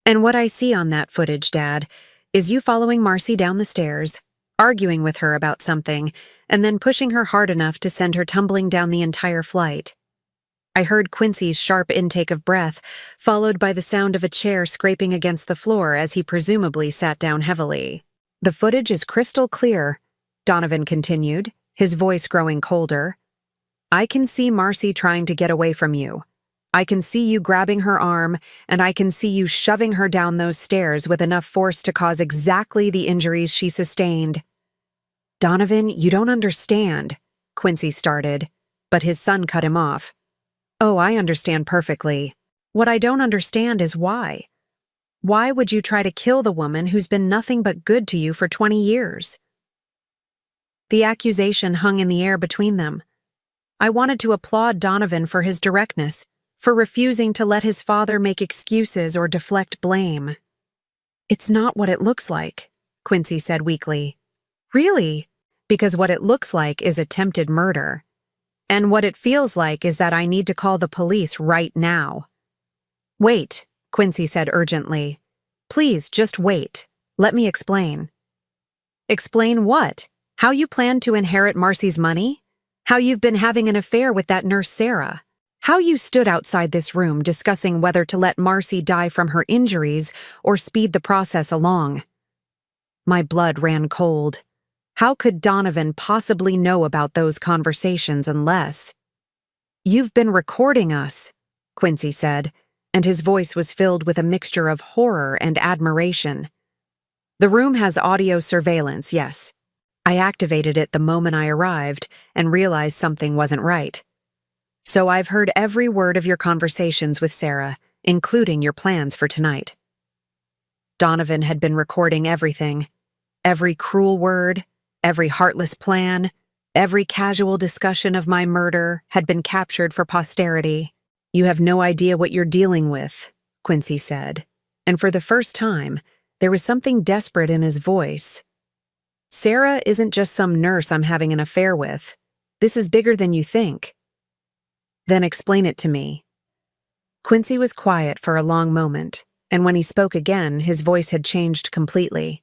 And what I see on that footage, Dad, is you following Marcy down the stairs, arguing with her about something, and then pushing her hard enough to send her tumbling down the entire flight. I heard Quincy's sharp intake of breath, followed by the sound of a chair scraping against the floor as he presumably sat down heavily. The footage is crystal clear, Donovan continued, his voice growing colder. I can see Marcy trying to get away from you. I can see you grabbing her arm, and I can see you shoving her down those stairs with enough force to cause exactly the injuries she sustained. Donovan, you don't understand, Quincy started, but his son cut him off. Oh, I understand perfectly. What I don't understand is why. Why would you try to kill the woman who's been nothing but good to you for 20 years? The accusation hung in the air between them. I wanted to applaud Donovan for his directness, for refusing to let his father make excuses or deflect blame. It's not what it looks like, Quincy said weakly. Really? Because what it looks like is attempted murder. And what it feels like is that I need to call the police right now. Wait, Quincy said urgently. Please, just wait. Let me explain. Explain what? How you plan to inherit Marcy's money? How you've been having an affair with that nurse Sarah? How you stood outside this room discussing whether to let Marcy die from her injuries or speed the process along? My blood ran cold. How could Donovan possibly know about those conversations unless— You've been recording us, Quincy said, and his voice was filled with a mixture of horror and admiration. The room has audio surveillance, yes. I activated it the moment I arrived and realized something wasn't right. So I've heard every word of your conversations with Sarah, including your plans for tonight. Donovan had been recording everything. Every cruel word, every heartless plan, every casual discussion of my murder had been captured for posterity. You have no idea what you're dealing with, Quincy said, and for the first time, there was something desperate in his voice. Sarah isn't just some nurse I'm having an affair with. This is bigger than you think. Then explain it to me. Quincy was quiet for a long moment, and when he spoke again, his voice had changed completely.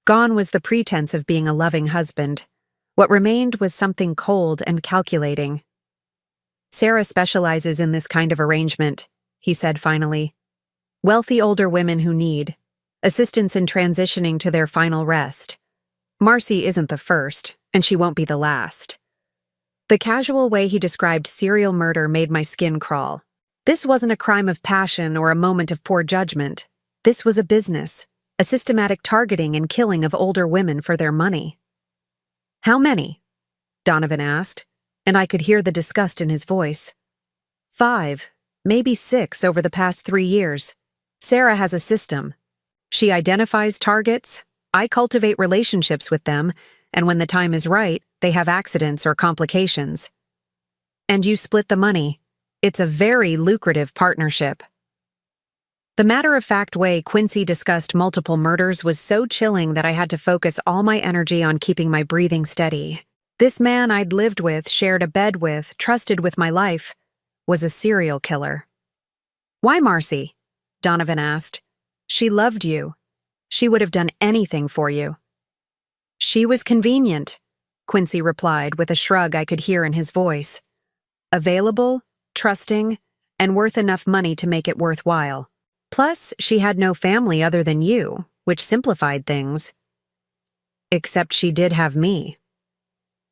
Gone was the pretense of being a loving husband. What remained was something cold and calculating. Sarah specializes in this kind of arrangement, he said finally. Wealthy older women who need assistance in transitioning to their final rest. Marcy isn't the first, and she won't be the last. The casual way he described serial murder made my skin crawl. This wasn't a crime of passion or a moment of poor judgment. This was a business, a systematic targeting and killing of older women for their money. How many? Donovan asked, and I could hear the disgust in his voice. 5, maybe 6 over the past 3 years. Sarah has a system. She identifies targets, I cultivate relationships with them, and when the time is right, they have accidents or complications. And you split the money. It's a very lucrative partnership. The matter-of-fact way Quincy discussed multiple murders was so chilling that I had to focus all my energy on keeping my breathing steady. This man I'd lived with, shared a bed with, trusted with my life, was a serial killer. Why Marcy? Donovan asked. She loved you. She would have done anything for you. She was convenient, Quincy replied with a shrug I could hear in his voice. Available, trusting, and worth enough money to make it worthwhile. Plus, she had no family other than you, which simplified things. Except she did have me.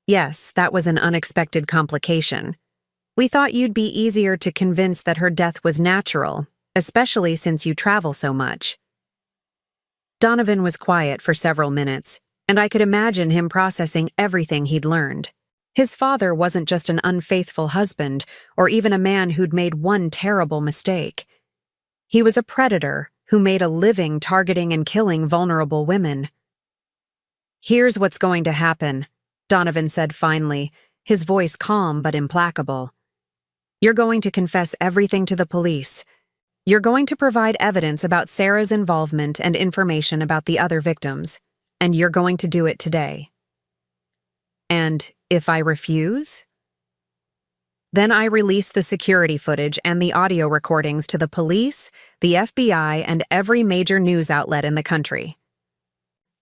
Yes, that was an unexpected complication. We thought you'd be easier to convince that her death was natural, especially since you travel so much. Donovan was quiet for several minutes, and I could imagine him processing everything he'd learned. His father wasn't just an unfaithful husband, or even a man who'd made one terrible mistake. He was a predator who made a living targeting and killing vulnerable women. Here's what's going to happen, Donovan said finally, his voice calm but implacable. You're going to confess everything to the police. You're going to provide evidence about Sarah's involvement and information about the other victims, and you're going to do it today. And if I refuse? Then I release the security footage and the audio recordings to the police, the FBI, and every major news outlet in the country.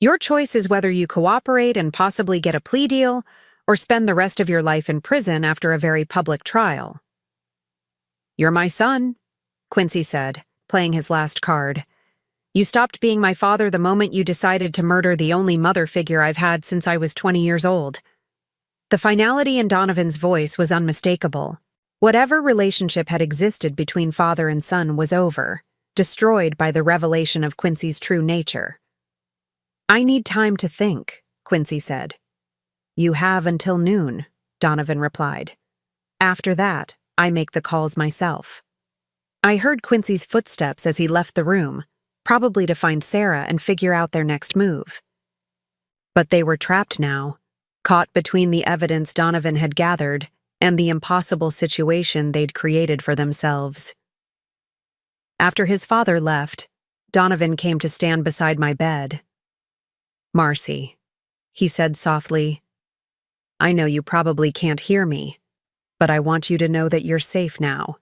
Your choice is whether you cooperate and possibly get a plea deal, or spend the rest of your life in prison after a very public trial. You're my son, Quincy said, playing his last card. You stopped being my father the moment you decided to murder the only mother figure I've had since I was 20 years old. The finality in Donovan's voice was unmistakable. Whatever relationship had existed between father and son was over, destroyed by the revelation of Quincy's true nature. I need time to think, Quincy said. You have until noon, Donovan replied. After that, I make the calls myself. I heard Quincy's footsteps as he left the room, probably to find Sarah and figure out their next move. But they were trapped now, caught between the evidence Donovan had gathered and the impossible situation they'd created for themselves. After his father left, Donovan came to stand beside my bed. Marcy, he said softly, I know you probably can't hear me, but I want you to know that you're safe now.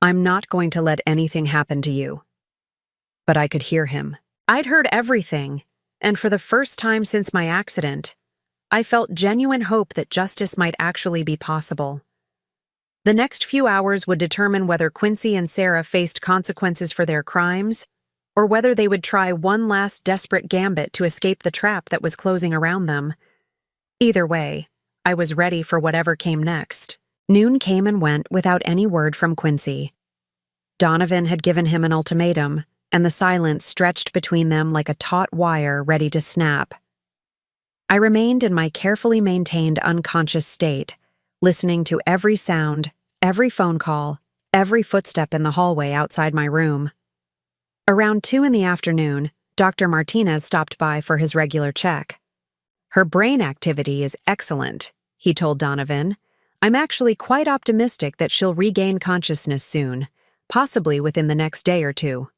I'm not going to let anything happen to you. But I could hear him. I'd heard everything, and for the first time since my accident, I felt genuine hope that justice might actually be possible. The next few hours would determine whether Quincy and Sarah faced consequences for their crimes, or whether they would try one last desperate gambit to escape the trap that was closing around them. Either way, I was ready for whatever came next. Noon came and went without any word from Quincy. Donovan had given him an ultimatum, and the silence stretched between them like a taut wire ready to snap. I remained in my carefully maintained unconscious state, listening to every sound, every phone call, every footstep in the hallway outside my room. Around 2 in the afternoon, Dr. Martinez stopped by for his regular check. "Her brain activity is excellent," he told Donovan. "I'm actually quite optimistic that she'll regain consciousness soon, possibly within the next day or two."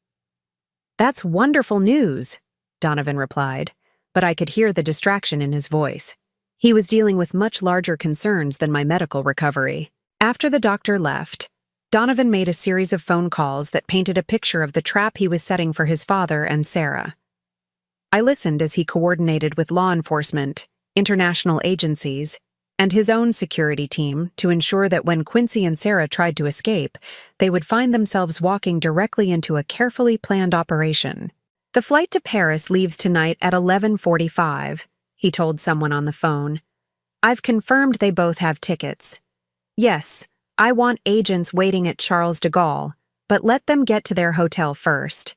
"That's wonderful news," Donovan replied, but I could hear the distraction in his voice. He was dealing with much larger concerns than my medical recovery. After the doctor left, Donovan made a series of phone calls that painted a picture of the trap he was setting for his father and Sarah. I listened as he coordinated with law enforcement, international agencies, and his own security team to ensure that when Quincy and Sarah tried to escape, they would find themselves walking directly into a carefully planned operation. "The flight to Paris leaves tonight at 11:45, he told someone on the phone. "I've confirmed they both have tickets. Yes, I want agents waiting at Charles de Gaulle, but let them get to their hotel first.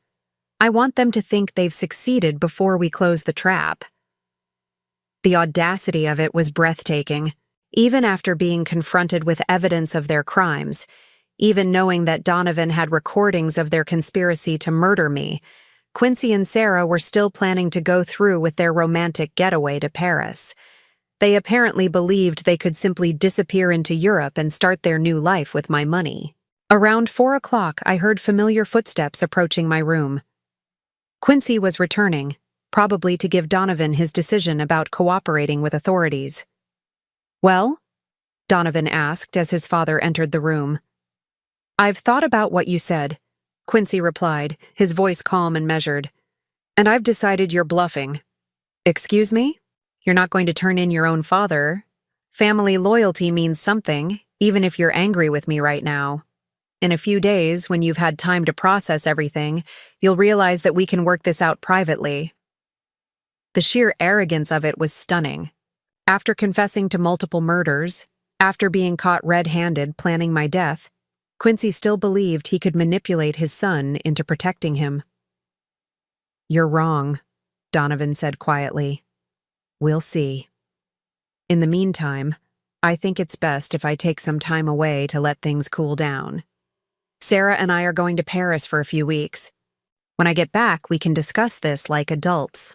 I want them to think they've succeeded before we close the trap." The audacity of it was breathtaking, even after being confronted with evidence of their crimes, even knowing that Donovan had recordings of their conspiracy to murder me. Quincy and Sarah were still planning to go through with their romantic getaway to Paris. They apparently believed they could simply disappear into Europe and start their new life with my money. Around 4 o'clock, I heard familiar footsteps approaching my room. Quincy was returning, probably to give Donovan his decision about cooperating with authorities. "Well?" Donovan asked as his father entered the room. "I've thought about what you said," Quincy replied, his voice calm and measured. "And I've decided you're bluffing." "Excuse me? You're not going to turn in your own father? Family loyalty means something, even if you're angry with me right now. In a few days, when you've had time to process everything, you'll realize that we can work this out privately." The sheer arrogance of it was stunning. After confessing to multiple murders, after being caught red-handed planning my death, Quincy still believed he could manipulate his son into protecting him. "You're wrong," Donovan said quietly. "We'll see. In the meantime, I think it's best if I take some time away to let things cool down. Sarah and I are going to Paris for a few weeks. When I get back, we can discuss this like adults."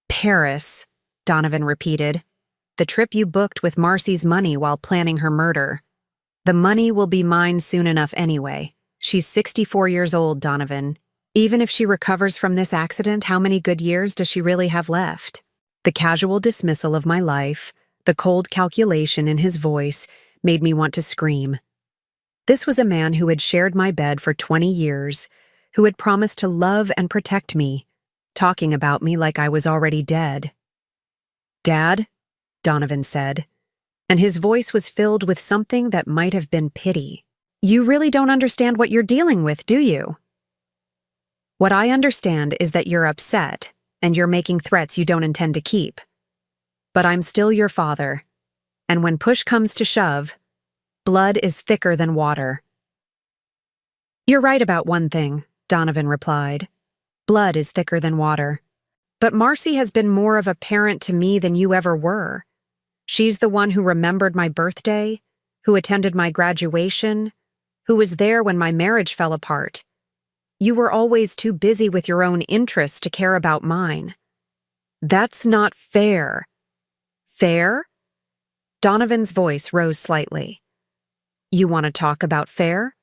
"Paris," Donovan repeated. "The trip you booked with Marcy's money while planning her murder. The money will be mine soon enough anyway. She's 64 years old, Donovan. Even if she recovers from this accident, how many good years does she really have left?" The casual dismissal of my life, the cold calculation in his voice, made me want to scream. This was a man who had shared my bed for 20 years, who had promised to love and protect me, talking about me like I was already dead. "Dad," Donovan said, and his voice was filled with something that might have been pity. "You really don't understand what you're dealing with, do you?" "What I understand is that you're upset, and you're making threats you don't intend to keep. But I'm still your father, and when push comes to shove, blood is thicker than water." "You're right about one thing," Donovan replied. "Blood is thicker than water. But Marcy has been more of a parent to me than you ever were. She's the one who remembered my birthday, who attended my graduation, who was there when my marriage fell apart. You were always too busy with your own interests to care about mine." "That's not fair." "Fair?" Donovan's voice rose slightly. "You want to talk about fair?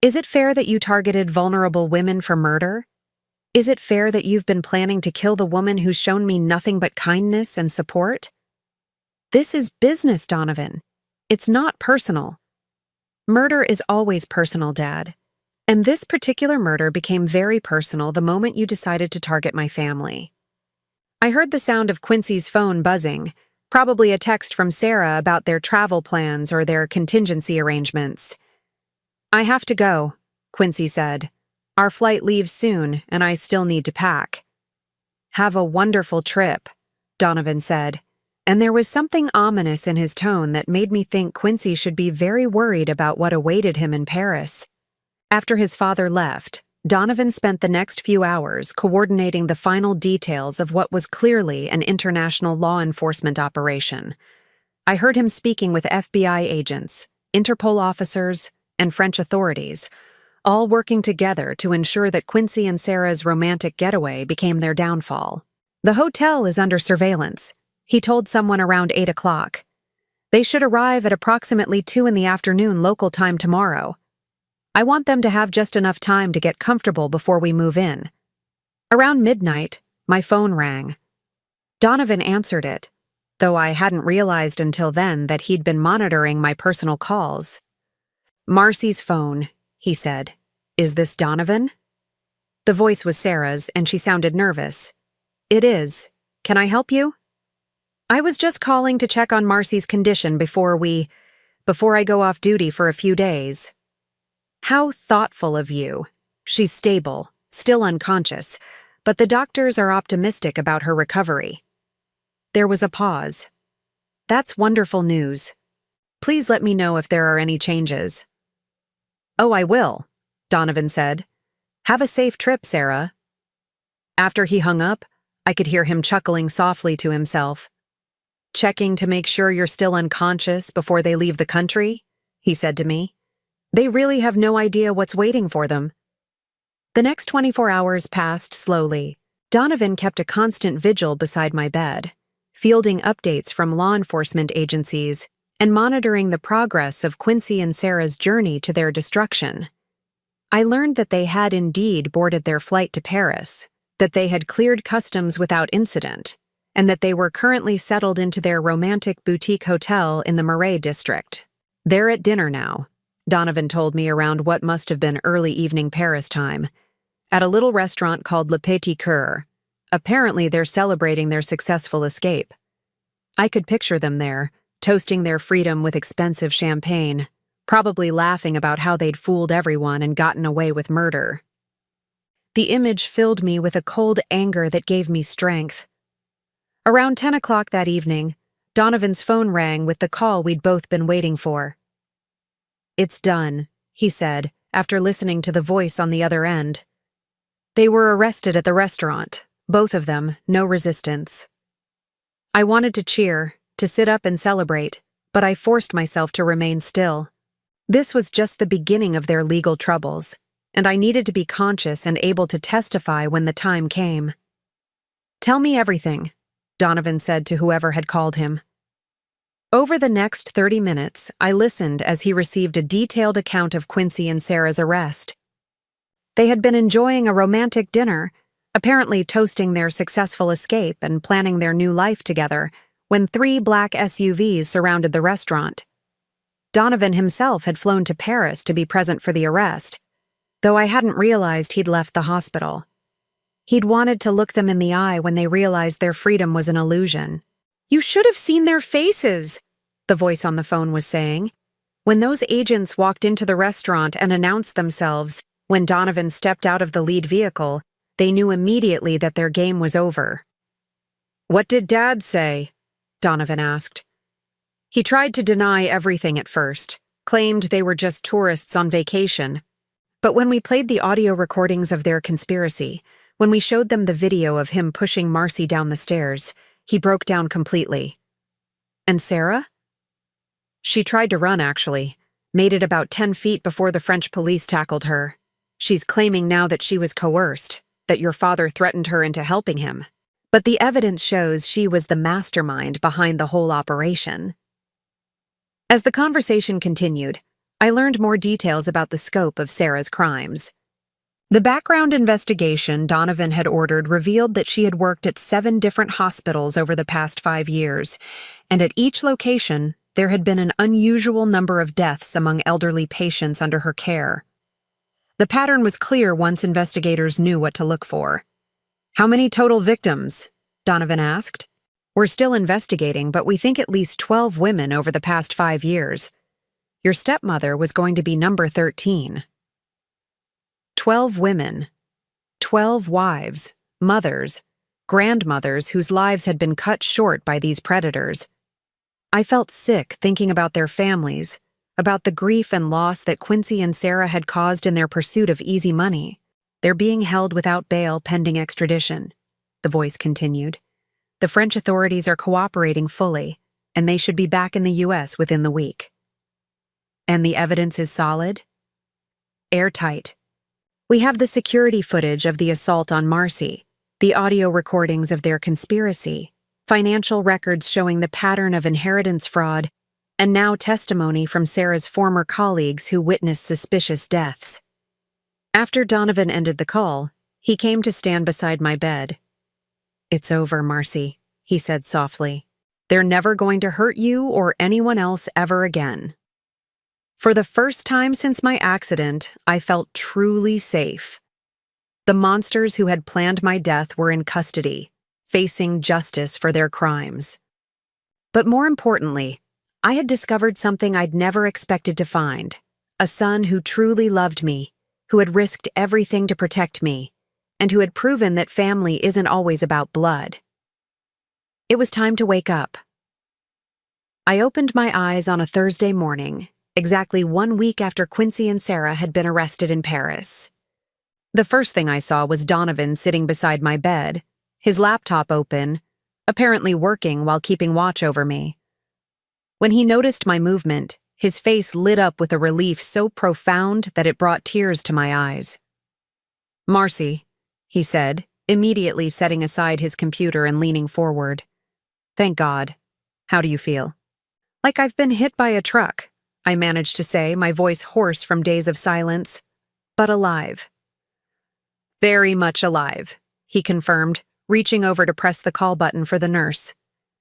Is it fair that you targeted vulnerable women for murder? Is it fair that you've been planning to kill the woman who's shown me nothing but kindness and support? This is business, Donovan. It's not personal. Murder is always personal, Dad. And this particular murder became very personal the moment you decided to target my family." I heard the sound of Quincy's phone buzzing, probably a text from Sarah about their travel plans or their contingency arrangements. "I have to go," Quincy said. "Our flight leaves soon, and I still need to pack." "Have a wonderful trip," Donovan said, and there was something ominous in his tone that made me think Quincy should be very worried about what awaited him in Paris. After his father left, Donovan spent the next few hours coordinating the final details of what was clearly an international law enforcement operation. I heard him speaking with FBI agents, Interpol officers, and French authorities, all working together to ensure that Quincy and Sarah's romantic getaway became their downfall. "The hotel is under surveillance," he told someone around 8 o'clock. "They should arrive at approximately 2 in the afternoon local time tomorrow. I want them to have just enough time to get comfortable before we move in." Around midnight, my phone rang. Donovan answered it, though I hadn't realized until then that he'd been monitoring my personal calls. "Marcy's phone," he said. "Is this Donovan?" The voice was Sarah's, and she sounded nervous. "It is. Can I help you?" "I was just calling to check on Marcy's condition before I go off duty for a few days." "How thoughtful of you. She's stable, still unconscious, but the doctors are optimistic about her recovery." There was a pause. "That's wonderful news. Please let me know if there are any changes." "Oh, I will," Donovan said. "Have a safe trip, Sarah." After he hung up, I could hear him chuckling softly to himself. "Checking to make sure you're still unconscious before they leave the country," he said to me. "They really have no idea what's waiting for them." The next 24 hours passed slowly. Donovan kept a constant vigil beside my bed, fielding updates from law enforcement agencies and monitoring the progress of Quincy and Sarah's journey to their destruction. I learned that they had indeed boarded their flight to Paris, that they had cleared customs without incident, and that they were currently settled into their romantic boutique hotel in the Marais district. "They're at dinner now," Donovan told me around what must have been early evening Paris time, at a little restaurant called Le Petit Coeur. Apparently they're celebrating their successful escape. I could picture them there, toasting their freedom with expensive champagne, probably laughing about how they'd fooled everyone and gotten away with murder. The image filled me with a cold anger that gave me strength. Around 10 o'clock that evening, Donovan's phone rang with the call we'd both been waiting for. "It's done," he said, after listening to the voice on the other end. "They were arrested at the restaurant, both of them, no resistance." I wanted to cheer, to sit up and celebrate, but I forced myself to remain still. This was just the beginning of their legal troubles, and I needed to be conscious and able to testify when the time came. "Tell me everything," Donovan said to whoever had called him. Over the next 30 minutes, I listened as he received a detailed account of Quincy and Sarah's arrest. They had been enjoying a romantic dinner, apparently toasting their successful escape and planning their new life together, when 3 black SUVs surrounded the restaurant. Donovan himself had flown to Paris to be present for the arrest, though I hadn't realized he'd left the hospital. He'd wanted to look them in the eye when they realized their freedom was an illusion. "You should have seen their faces," the voice on the phone was saying. When those agents walked into the restaurant and announced themselves, when Donovan stepped out of the lead vehicle, they knew immediately that their game was over. "What did Dad say?" Donovan asked. He tried to deny everything at first, claimed they were just tourists on vacation. But when we played the audio recordings of their conspiracy, when we showed them the video of him pushing Marcy down the stairs, he broke down completely. "And Sarah?" "She tried to run, actually. Made it about 10 feet before the French police tackled her. She's claiming now that she was coerced, that your father threatened her into helping him. But the evidence shows she was the mastermind behind the whole operation." As the conversation continued, I learned more details about the scope of Sarah's crimes. The background investigation Donovan had ordered revealed that she had worked at 7 different hospitals over the past 5 years, and at each location, there had been an unusual number of deaths among elderly patients under her care. The pattern was clear once investigators knew what to look for. "How many total victims?" Donovan asked. "We're still investigating, but we think at least 12 women over the past 5 years. Your stepmother was going to be number 13. 12 women. 12 wives, mothers, grandmothers whose lives had been cut short by these predators. I felt sick thinking about their families, about the grief and loss that Quincy and Sarah had caused in their pursuit of easy money. They're being held without bail pending extradition, the voice continued. The French authorities are cooperating fully, and they should be back in the U.S. within the week. And the evidence is solid? Airtight. We have the security footage of the assault on Marcy, the audio recordings of their conspiracy, financial records showing the pattern of inheritance fraud, and now testimony from Sarah's former colleagues who witnessed suspicious deaths. After Donovan ended the call, he came to stand beside my bed. "It's over, Marcy," he said softly. "They're never going to hurt you or anyone else ever again." For the first time since my accident, I felt truly safe. The monsters who had planned my death were in custody, facing justice for their crimes. But more importantly, I had discovered something I'd never expected to find: a son who truly loved me, who had risked everything to protect me, and who had proven that family isn't always about blood. It was time to wake up. I opened my eyes on a Thursday morning, exactly 1 week after Quincy and Sarah had been arrested in Paris. The first thing I saw was Donovan sitting beside my bed, his laptop open, apparently working while keeping watch over me. When he noticed my movement, his face lit up with a relief so profound that it brought tears to my eyes. "Marcy," he said, immediately setting aside his computer and leaning forward. "Thank God. How do you feel?" "Like I've been hit by a truck," I managed to say, my voice hoarse from days of silence, "but alive." "Very much alive," he confirmed, reaching over to press the call button for the nurse.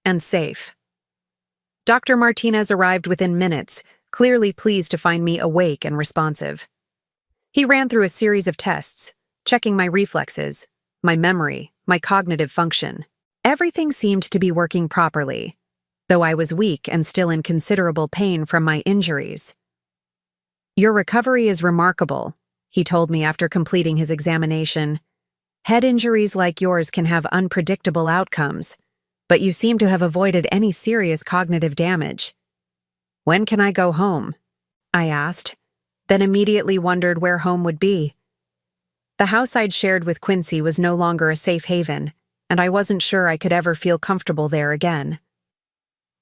"And safe." Dr. Martinez arrived within minutes, clearly pleased to find me awake and responsive. He ran through a series of tests, checking my reflexes, my memory, my cognitive function. Everything seemed to be working properly, though I was weak and still in considerable pain from my injuries. "Your recovery is remarkable," he told me after completing his examination. "Head injuries like yours can have unpredictable outcomes, but you seem to have avoided any serious cognitive damage." "When can I go home?" I asked, then immediately wondered where home would be. The house I'd shared with Quincy was no longer a safe haven, and I wasn't sure I could ever feel comfortable there again.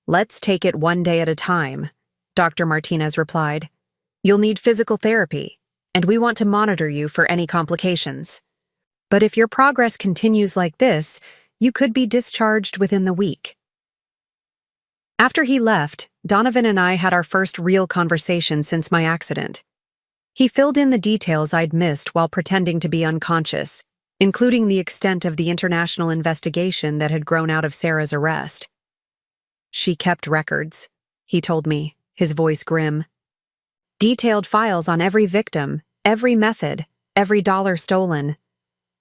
"Let's take it one day at a time," Dr. Martinez replied. "You'll need physical therapy, and we want to monitor you for any complications. But if your progress continues like this, you could be discharged within the week." After he left, Donovan and I had our first real conversation since my accident. He filled in the details I'd missed while pretending to be unconscious, including the extent of the international investigation that had grown out of Sarah's arrest. "She kept records," he told me, his voice grim. "Detailed files on every victim, every method, every dollar stolen.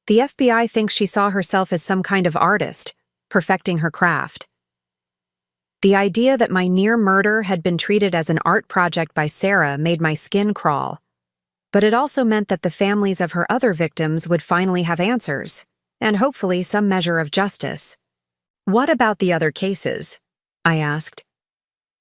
The FBI thinks she saw herself as some kind of artist, perfecting her craft." The idea that my near murder had been treated as an art project by Sarah made my skin crawl. But it also meant that the families of her other victims would finally have answers, and hopefully some measure of justice. "What about the other cases?" I asked.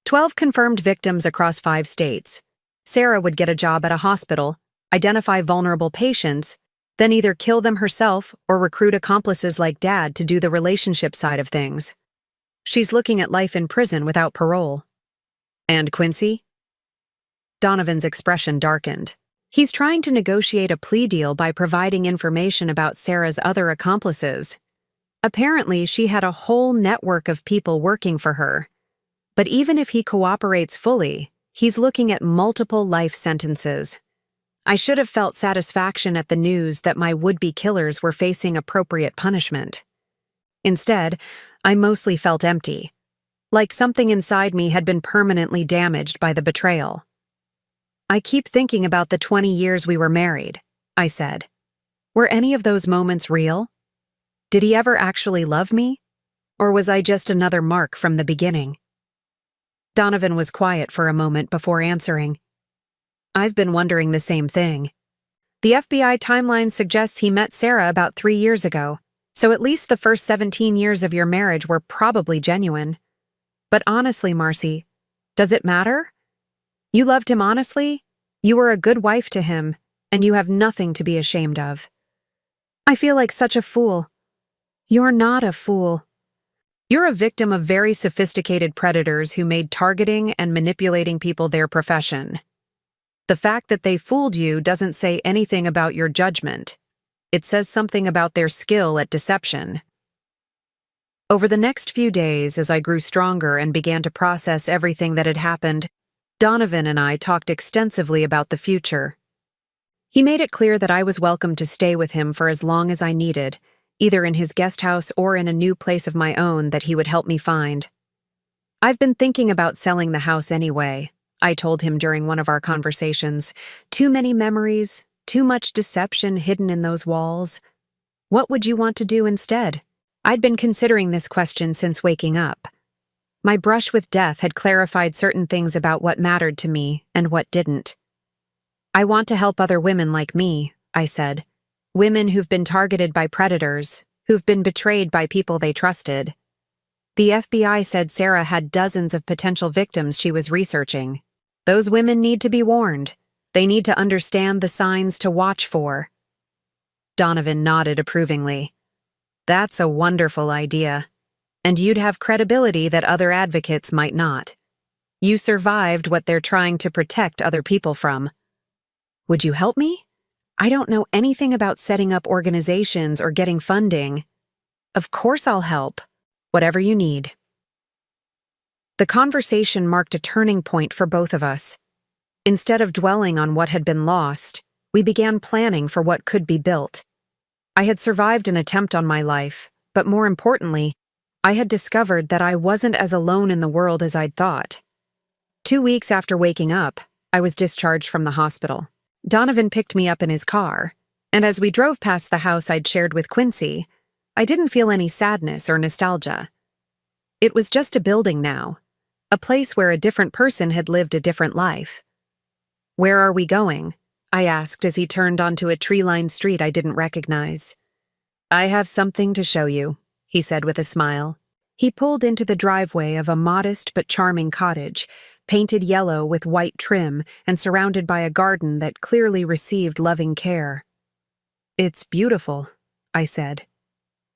12 confirmed victims across 5 states. Sarah would get a job at a hospital, identify vulnerable patients, then either kill them herself or recruit accomplices like Dad to do the relationship side of things. She's looking at life in prison without parole. "And Quincy?" Donovan's expression darkened. "He's trying to negotiate a plea deal by providing information about Sarah's other accomplices. Apparently, she had a whole network of people working for her. But even if he cooperates fully, he's looking at multiple life sentences. I should have felt satisfaction at the news that my would-be killers were facing appropriate punishment. Instead, I mostly felt empty, like something inside me had been permanently damaged by the betrayal. "I keep thinking about the 20 years we were married," I said. "Were any of those moments real? Did he ever actually love me? Or was I just another mark from the beginning?" Donovan was quiet for a moment before answering. "I've been wondering the same thing. The FBI timeline suggests he met Sarah about 3 years ago, so at least the first 17 years of your marriage were probably genuine. But honestly, Marcy, does it matter? You loved him honestly, you were a good wife to him, and you have nothing to be ashamed of. I feel like such a fool. You're not a fool. You're a victim of very sophisticated predators who made targeting and manipulating people their profession. The fact that they fooled you doesn't say anything about your judgment. It says something about their skill at deception. Over the next few days, as I grew stronger and began to process everything that had happened, Donovan and I talked extensively about the future. He made it clear that I was welcome to stay with him for as long as I needed, either in his guest house or in a new place of my own that he would help me find. I've been thinking about selling the house anyway, I told him during one of our conversations. Too many memories, too much deception hidden in those walls. What would you want to do instead? I'd been considering this question since waking up. My brush with death had clarified certain things about what mattered to me and what didn't. I want to help other women like me, I said. Women who've been targeted by predators, who've been betrayed by people they trusted. The FBI said Sarah had dozens of potential victims she was researching. Those women need to be warned. They need to understand the signs to watch for. Donovan nodded approvingly. That's a wonderful idea. And you'd have credibility that other advocates might not. You survived what they're trying to protect other people from. Would you help me? I don't know anything about setting up organizations or getting funding. Of course I'll help. Whatever you need. The conversation marked a turning point for both of us. Instead of dwelling on what had been lost, we began planning for what could be built. I had survived an attempt on my life, but more importantly, I had discovered that I wasn't as alone in the world as I'd thought. 2 weeks after waking up, I was discharged from the hospital. Donovan picked me up in his car, and as we drove past the house I'd shared with Quincy, I didn't feel any sadness or nostalgia. It was just a building now, a place where a different person had lived a different life. Where are we going? I asked as he turned onto a tree-lined street I didn't recognize. I have something to show you, he said with a smile. He pulled into the driveway of a modest but charming cottage, painted yellow with white trim and surrounded by a garden that clearly received loving care. It's beautiful, I said.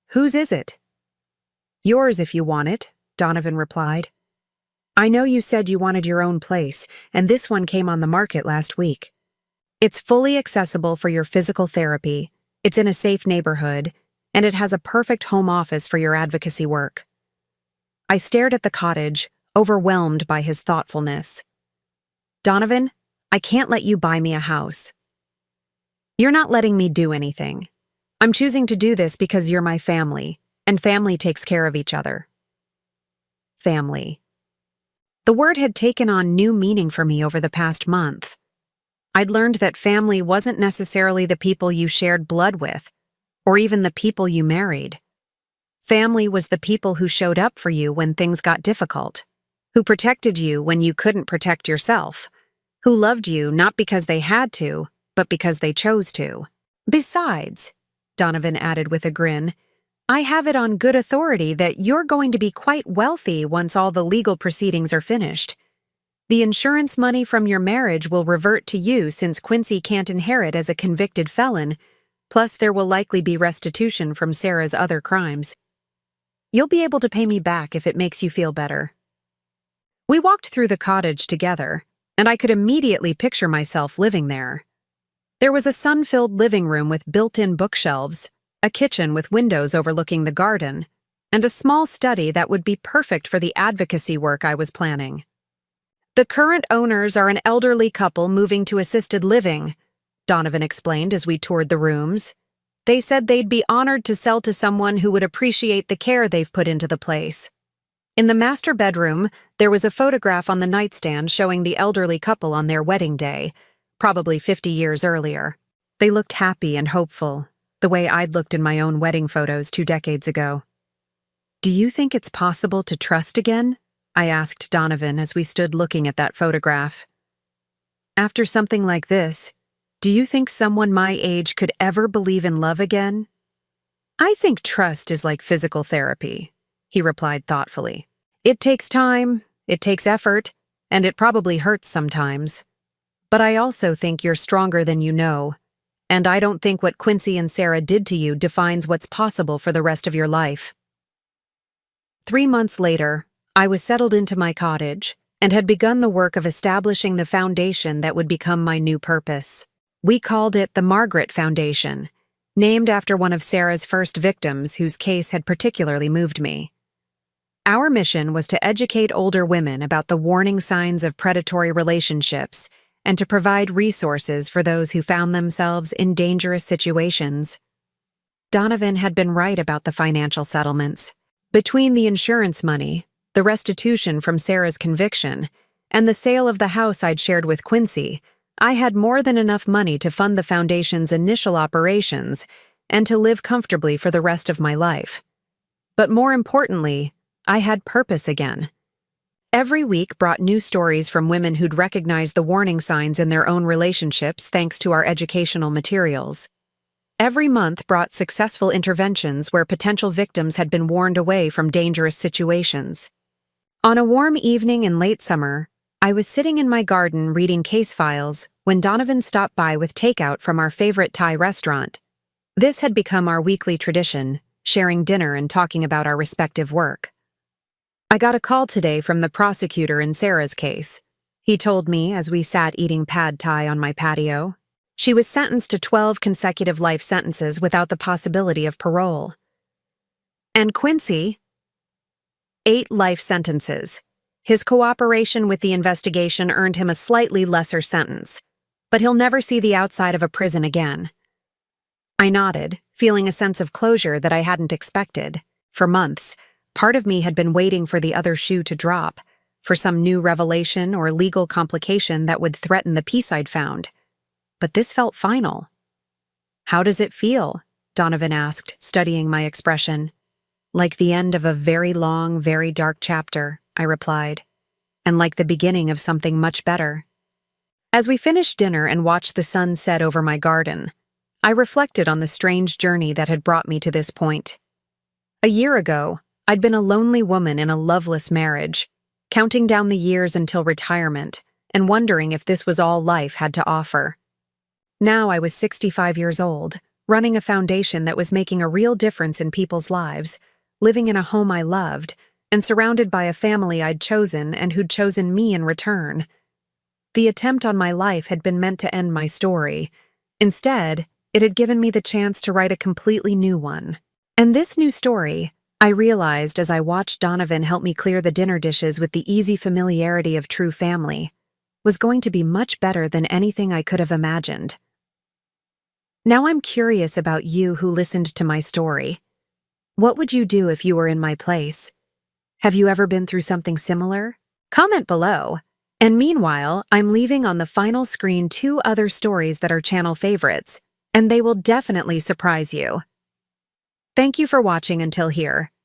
Whose is it? Yours if you want it, Donovan replied. I know you said you wanted your own place, and this one came on the market last week. It's fully accessible for your physical therapy, it's in a safe neighborhood, and it has a perfect home office for your advocacy work. I stared at the cottage, overwhelmed by his thoughtfulness. Donovan, I can't let you buy me a house. You're not letting me do anything. I'm choosing to do this because you're my family, and family takes care of each other. Family. The word had taken on new meaning for me over the past month. I'd learned that family wasn't necessarily the people you shared blood with, or even the people you married. Family was the people who showed up for you when things got difficult, who protected you when you couldn't protect yourself, who loved you not because they had to, but because they chose to. Besides, Donovan added with a grin, I have it on good authority that you're going to be quite wealthy once all the legal proceedings are finished. The insurance money from your marriage will revert to you since Quincy can't inherit as a convicted felon, plus there will likely be restitution from Sarah's other crimes. You'll be able to pay me back if it makes you feel better. We walked through the cottage together, and I could immediately picture myself living there. There was a sun-filled living room with built-in bookshelves, a kitchen with windows overlooking the garden, and a small study that would be perfect for the advocacy work I was planning. The current owners are an elderly couple moving to assisted living, Donovan explained as we toured the rooms. They said they'd be honored to sell to someone who would appreciate the care they've put into the place. In the master bedroom, there was a photograph on the nightstand showing the elderly couple on their wedding day, probably 50 years earlier. They looked happy and hopeful, the way I'd looked in my own wedding photos 2 decades ago. Do you think it's possible to trust again? I asked Donovan as we stood looking at that photograph. After something like this, do you think someone my age could ever believe in love again? I think trust is like physical therapy, he replied thoughtfully. It takes time, it takes effort, and it probably hurts sometimes. But I also think you're stronger than you know, And I don't think what Quincy and Sarah did to you defines what's possible for the rest of your life. 3 months later, I was settled into my cottage and had begun the work of establishing the foundation that would become my new purpose. We called it the Margaret Foundation, named after one of Sarah's first victims whose case had particularly moved me. Our mission was to educate older women about the warning signs of predatory relationships and to provide resources for those who found themselves in dangerous situations. Donovan had been right about the financial settlements. Between the insurance money, the restitution from Sarah's conviction, and the sale of the house I'd shared with Quincy, I had more than enough money to fund the foundation's initial operations and to live comfortably for the rest of my life. But more importantly, I had purpose again. Every week brought new stories from women who'd recognized the warning signs in their own relationships thanks to our educational materials. Every month brought successful interventions where potential victims had been warned away from dangerous situations. On a warm evening in late summer, I was sitting in my garden reading case files when Donovan stopped by with takeout from our favorite Thai restaurant. This had become our weekly tradition, sharing dinner and talking about our respective work. I got a call today from the prosecutor in Sarah's case. He told me as we sat eating pad thai on my patio. She was sentenced to 12 consecutive life sentences without the possibility of parole. And Quincy? 8 life sentences. His cooperation with the investigation earned him a slightly lesser sentence, but he'll never see the outside of a prison again. I nodded, feeling a sense of closure that I hadn't expected. For months, part of me had been waiting for the other shoe to drop, for some new revelation or legal complication that would threaten the peace I'd found. But this felt final. "How does it feel?" Donovan asked, studying my expression. "Like the end of a very long, very dark chapter," I replied, "and like the beginning of something much better." As we finished dinner and watched the sun set over my garden, I reflected on the strange journey that had brought me to this point. A year ago, I'd been a lonely woman in a loveless marriage, counting down the years until retirement and wondering if this was all life had to offer. Now I was 65 years old, running a foundation that was making a real difference in people's lives, living in a home I loved, and surrounded by a family I'd chosen and who'd chosen me in return. The attempt on my life had been meant to end my story. Instead, it had given me the chance to write a completely new one. And this new story, I realized as I watched Donovan help me clear the dinner dishes with the easy familiarity of true family, was going to be much better than anything I could have imagined. Now I'm curious about you who listened to my story. What would you do if you were in my place? Have you ever been through something similar? Comment below. And meanwhile, I'm leaving on the final screen 2 other stories that are channel favorites, and they will definitely surprise you. Thank you for watching until here.